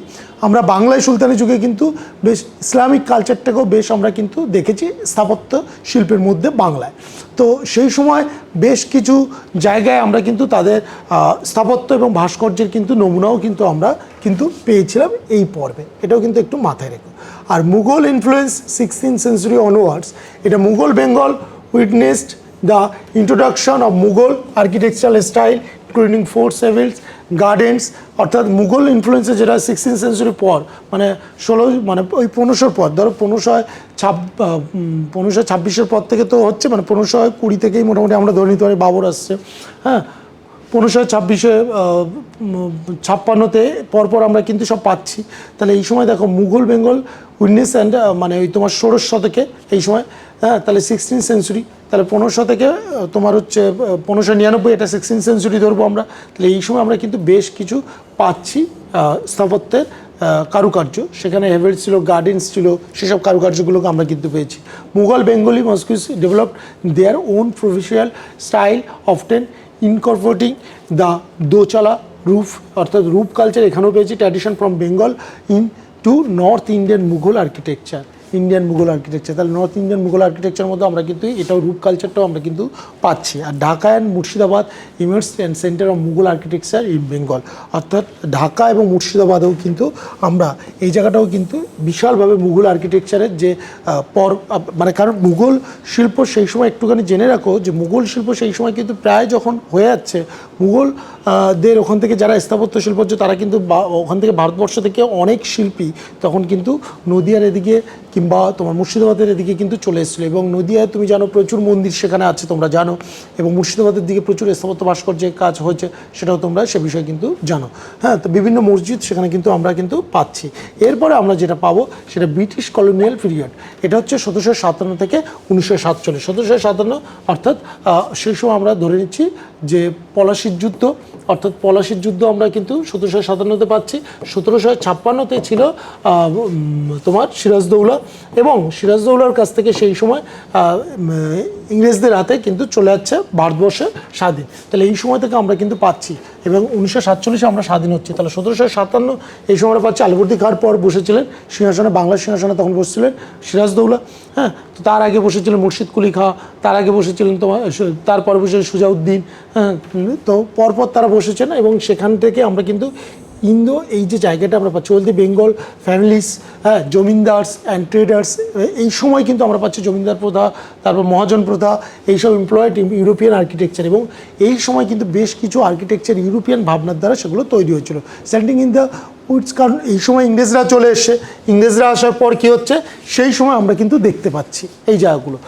Speaker 1: আমরা বাংলায় সুলতানি যুগে কিন্তু বেশ ইসলামিক কালচারটাকেও বেশ আমরা কিন্তু দেখেছি স্থাপত্য শিল্পের মধ্যে বাংলায়। তো সেই সময় বেশ কিছু জায়গায় আমরা কিন্তু তাদের স্থাপত্য এবং ভাস্কর্যের কিন্তু নমুনাও কিন্তু আমরা কিন্তু পেয়েছিলাম এই পর্বে, এটাও কিন্তু একটু মাথায় রেখো। আর Mughal influence 16th century onwards, এটা Mughal Bengal witnessed the introduction of Mughal architectural style including fort several gardens, অর্থাৎ মুঘল ইনফ্লুয়েন্সে যেটা 16th century পর, মানে 16 মানে ওই 1500 পর, ধরো 1526 পর থেকে তো হচ্ছে, মানে 1520 থেকেই মোটামুটি আমরা ধরে নিতে পারি বাবর আসছে, হ্যাঁ 1556-তে পরপর আমরা কিন্তু সব পাচ্ছি। তাহলে এই সময় দেখো মুঘল বেঙ্গল উইটনেস অ্যান্ড মানে ওই তোমার 16 শতকে এই সময়, হ্যাঁ তাহলে 16th century, তাহলে 1500 থেকে তোমার হচ্ছে 1599, এটা 16th century ধরবো আমরা। তাহলে এই সময় আমরা কিন্তু বেশ কিছু পাচ্ছি স্থাপত্যের কারুকার্য, সেখানে হেভেলস ছিল, গার্ডেন্স ছিল, সেসব কারুকার্যগুলোকে আমরা কিন্তু পেয়েছি। Mughal Bengali mosques developed their own professional style often incorporating the dochala roof, অর্থাৎ রুফ কালচার এখানেও পেয়েছি, tradition from Bengal into north Indian Mughal architecture, তাহলে নর্থ ইন্ডিয়ান মুঘল আর্কিটেকচারের মধ্যে আমরা কিন্তু এটাও রূপ কালচারটাও আমরা কিন্তু পাচ্ছি। আর Dhaka and Murshidabad emerge and centre of Mughal architecture in Bengal, অর্থাৎ ঢাকা এবং মুর্শিদাবাদেও কিন্তু আমরা এই জায়গাটাও কিন্তু বিশালভাবে মুঘল আর্কিটেকচারের যে মানে কারণ মুঘল শিল্প সেই সময় একটুখানি জেনে রাখো যে মুঘল শিল্প সেই সময় কিন্তু প্রায় যখন হয়ে যাচ্ছে, মুঘলদের ওখান থেকে যারা স্থাপত্য শিল্প হচ্ছে তারা কিন্তু ওখান থেকে ভারতবর্ষ থেকে অনেক শিল্পী তখন কিন্তু নদিয়ার এদিকে কিংবা তোমার মুর্শিদাবাদের এদিকে কিন্তু চলে এসেছিলো, এবং নদিয়ায় তুমি জানো প্রচুর মন্দির সেখানে আছে তোমরা জানো, এবং মুর্শিদাবাদের দিকে প্রচুর স্থাপত্য ভাস্কর্যের কাজ হয়েছে সেটাও তোমরা সে বিষয়ে কিন্তু জানো। হ্যাঁ, তো বিভিন্ন মসজিদ সেখানে কিন্তু আমরা কিন্তু পাচ্ছি। এরপরে আমরা যেটা পাবো সেটা ব্রিটিশ কলোনিয়াল পিরিয়ড, এটা হচ্ছে 1757 থেকে 1947। 1757 অর্থাৎ সেই সময় আমরা ধরে নিচ্ছি যে পলাশির যুদ্ধ, অর্থাৎ পলাশির যুদ্ধ আমরা কিন্তু 1757-তে পাচ্ছি। 1756-তে ছিল তোমার সিরাজদৌল্লা, এবং সিরাজদৌল্লার কাছ থেকে সেই সময় ইংরেজদের হাতে কিন্তু চলে যাচ্ছে ভারতবর্ষে স্বাধীন। তাহলে এই সময় থেকে আমরা কিন্তু পাচ্ছি, এবং 1947-এ আমরা স্বাধীন হচ্ছি। তাহলে 1757 এই সময় আমরা পাচ্ছি। আলিবর্দী খাঁর পর বসেছিলেন সিংহাসনে, বাংলার সিংহাসনে তখন বসেছিলেন সিরাজদৌল্লা। হ্যাঁ, তো তার আগে বসেছিলেন মুর্শিদ কুলি খাঁ, তার আগে বসেছিলেন তোমার, তারপরে বসেছিলেন সুজাউদ্দিন। হ্যাঁ, তো পরপর তারা বসেছেন, এবং সেখান থেকে আমরা কিন্তু ইন্দো এই যে জায়গাটা আমরা পাচ্ছি ওল দি বেঙ্গল ফ্যামিলিস, হ্যাঁ, জমিদার্স অ্যান্ড ট্রেডার্স, এই সময় কিন্তু আমরা পাচ্ছি জমিদার প্রথা, তারপর মহাজন প্রথা, এইসব এমপ্লয়েড ইউরোপিয়ান আর্কিটেকচার, এবং এই সময় কিন্তু বেশ কিছু আর্কিটেকচার ইউরোপিয়ান ভাবনার দ্বারা সেগুলো তৈরি হয়েছিল স্ট্যান্ডিং ইন দ্য উডস। কারণ এই সময় ইংরেজরা চলে এসছে, ইংরেজরা আসার পর কী হচ্ছে সেই সময় আমরা কিন্তু দেখতে পাচ্ছি এই জায়গাগুলো,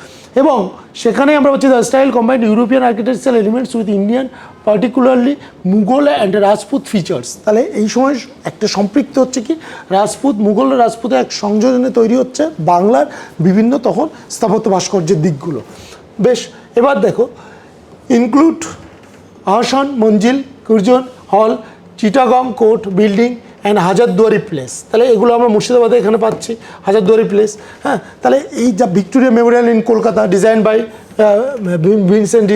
Speaker 1: এবং সেখানে আমরা পাচ্ছি the style combined European architectural elements with Indian particularly Mughal and Rajput features. তাহলে এই সময় একটা সম্পৃক্ত হচ্ছে কি রাজপুত, মুঘল রাজপুতের এক সংযোজনে তৈরি হচ্ছে বাংলার বিভিন্ন তখন স্থাপত্য ভাস্কর্যের দিকগুলো। বেশ, এবার দেখো ইনক্লুড আহসান মঞ্জিল, কুরজন হল, Chittagong court building and Hazarduari place. তাহলে এগুলো আমরা মুর্শিদাবাদে এখানে পাচ্ছি, হাজারদুয়ারি প্লেস। হ্যাঁ, তাহলে এই যা Victoria Memorial in Kolkata design by Vincent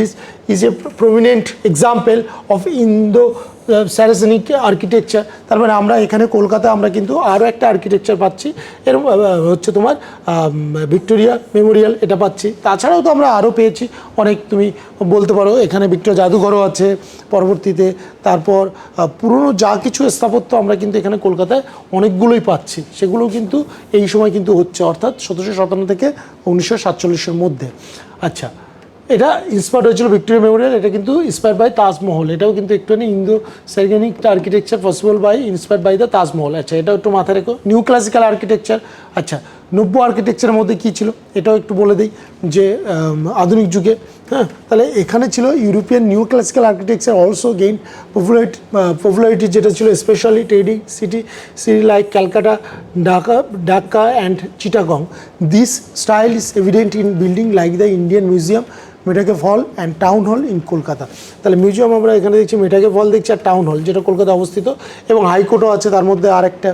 Speaker 1: is a prominent example of Indo Saracenic architecture. তার মানে আমরা এখানে কলকাতায় আমরা কিন্তু আরও একটা আর্কিটেকচার পাচ্ছি, এর হচ্ছে তোমার ভিক্টোরিয়া মেমোরিয়াল এটা পাচ্ছি। তাছাড়াও তো আমরা আরও পেয়েছি অনেক, তুমি বলতে পারো এখানে ভিক্টোরিয়া জাদুঘরও আছে পরবর্তীতে। তারপর পুরনো যা কিছু স্থাপত্য আমরা কিন্তু এখানে কলকাতায় অনেকগুলোই পাচ্ছি, সেগুলো কিন্তু এই সময় কিন্তু হচ্ছে, অর্থাৎ 1757 থেকে 1947-এর মধ্যে। আচ্ছা, এটা ইন্সপায়ার্ড হয়েছিল ভিক্টোরিয়া মেমোরিয়াল, এটা কিন্তু ইন্সপায়ার্ড বাই তাজমহল, এটাও কিন্তু একটুখানি Indo Saracenic architecture possible by inspired by the Taj Mahal. আচ্ছা, এটাও একটু মাথায় রেখো। নিউ ক্লাসিক্যাল আর্কিটেকচার, আচ্ছা নব্য আর্কিটেকচারের মধ্যে কী ছিল এটাও একটু বলে দিই, যে আধুনিক যুগে, হ্যাঁ, তাহলে এখানে ছিল European new classical architecture also gain popularity, যেটা ছিল specially trading city like Calcutta, Dhaka and Chittagong. This style is evident in building like the Indian museum, Metcalfe hall and town hall in Kolkata. তাহলে মিউজিয়াম আমরা এখানে দেখছি, মেটাকেভ হল দেখছি, আর টাউন হল যেটা কলকাতা অবস্থিত, এবং হাইকোর্টও আছে তার মধ্যে আর একটা।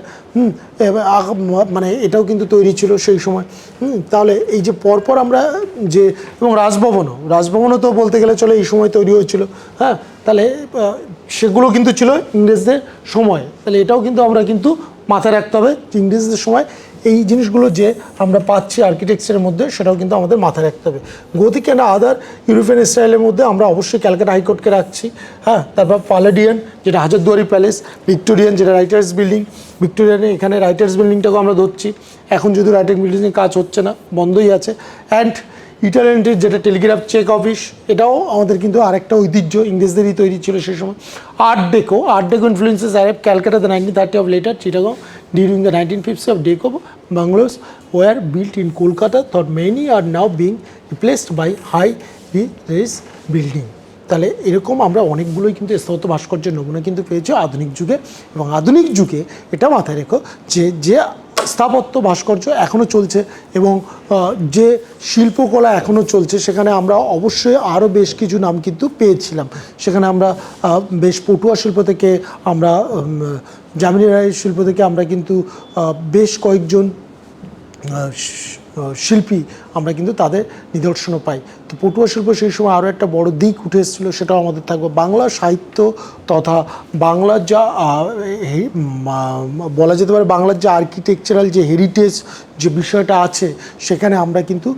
Speaker 1: মানে এটাও কিন্তু তৈরি ছিল সেই সময়। তাহলে এই যে পরপর আমরা যে, এবং রাজভবনও তো বলতে গেলে চলে এই সময় তৈরি হয়েছিল। হ্যাঁ, তাহলে সেগুলো কিন্তু ছিল ইংরেজদের সময়। তাহলে এটাও কিন্তু আমরা কিন্তু মাথায় রাখতে হবে, ইংরেজদের সময় এই জিনিসগুলো যে আমরা পাচ্ছি আর্কিটেকচারের মধ্যে, সেটাও কিন্তু আমাদের মাথায় রাখতে হবে। গথিক অ্যান্ড আদার ইউরোপিয়ান স্টাইলের মধ্যে আমরা অবশ্যই ক্যালকাটা হাইকোর্টকে রাখছি। হ্যাঁ, তারপর পালাডিয়ান যেটা হাজারদুয়ারি প্যালেস, ভিক্টোরিয়ান যেটা রাইটার্স বিল্ডিং, ভিক্টোরিয়ানে এখানে রাইটার্স বিল্ডিংটাকেও আমরা ধরছি, এখন যদি রাইটার্স বিল্ডিংয়ের কাজ হচ্ছে না, বন্ধই আছে। অ্যান্ড ইটালিয়ানটির যেটা টেলিগ্রাফ চেক অফিস, এটাও আমাদের কিন্তু আরেকটা ঐতিহ্য, ইংরেজদেরই তৈরি ছিল সেই সময়। Art deco influences arrive Calcutta the 1930 of later Chittagong during the 1950s of Deco bungalows were built in Kolkata, though many are now being replaced by high-rise building. তাহলে এরকম আমরা অনেকগুলোই কিন্তু স্থাপত্য ভাস্কর্যের নমুনা কিন্তু পেয়েছি আধুনিক যুগে, এবং আধুনিক যুগে এটা মাথায় রেখো যে স্থাপত্য ভাস্কর্য এখনও চলছে, এবং যে শিল্পকলা এখনও চলছে, সেখানে আমরা অবশ্যই আরও বেশ কিছু নাম কিন্তু পেয়েছিলাম। সেখানে আমরা বেশ পটুয়া শিল্প থেকে, আমরা যামিনী রায়ের শিল্প থেকে আমরা কিন্তু বেশ কয়েকজন শিল্পী আমরা কিন্তু তাদের নিদর্শনও পাই। তো পটুয়া শিল্প সেই সময় আরও একটা বড় দিক উঠে এসেছিলো, সেটাও আমাদের থাকবে। বাংলা সাহিত্য তথা বাংলার যা বলা যেতে পারে, বাংলার যে আর্কিটেকচারাল যে হেরিটেজ যে বিষয়টা আছে, সেখানে আমরা কিন্তু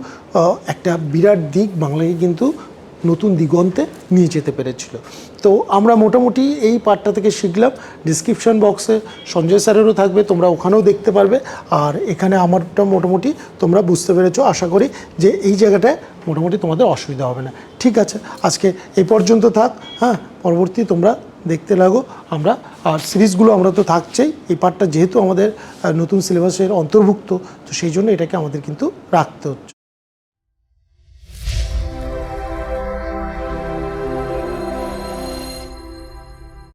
Speaker 1: একটা বিরাট দিক বাংলাকে কিন্তু নতুন দিগন্তে নিয়ে যেতে পেরেছিল। তো আমরা মোটামুটি এই পার্টটা থেকে শিখলাম। ডিসক্রিপশন বক্সে সঞ্জয় স্যারেরও থাকবে, তোমরা ওখানেও দেখতে পারবে। আর এখানে আমারটা মোটামুটি তোমরা বুঝতে পেরেছো আশা করি, যে এই জায়গাটায় মোটামুটি তোমাদের অসুবিধা হবে না। ঠিক আছে, আজকে এই পর্যন্ত থাক। হ্যাঁ, পরবর্তী তোমরা দেখতে লাগো। আমরা আর সিরিজগুলো আমরা তো থাকছেই, এই পার্টটা যেহেতু আমাদের নতুন সিলেবাসের অন্তর্ভুক্ত, তো সেই জন্য এটাকে আমাদের কিন্তু রাখতে হচ্ছে।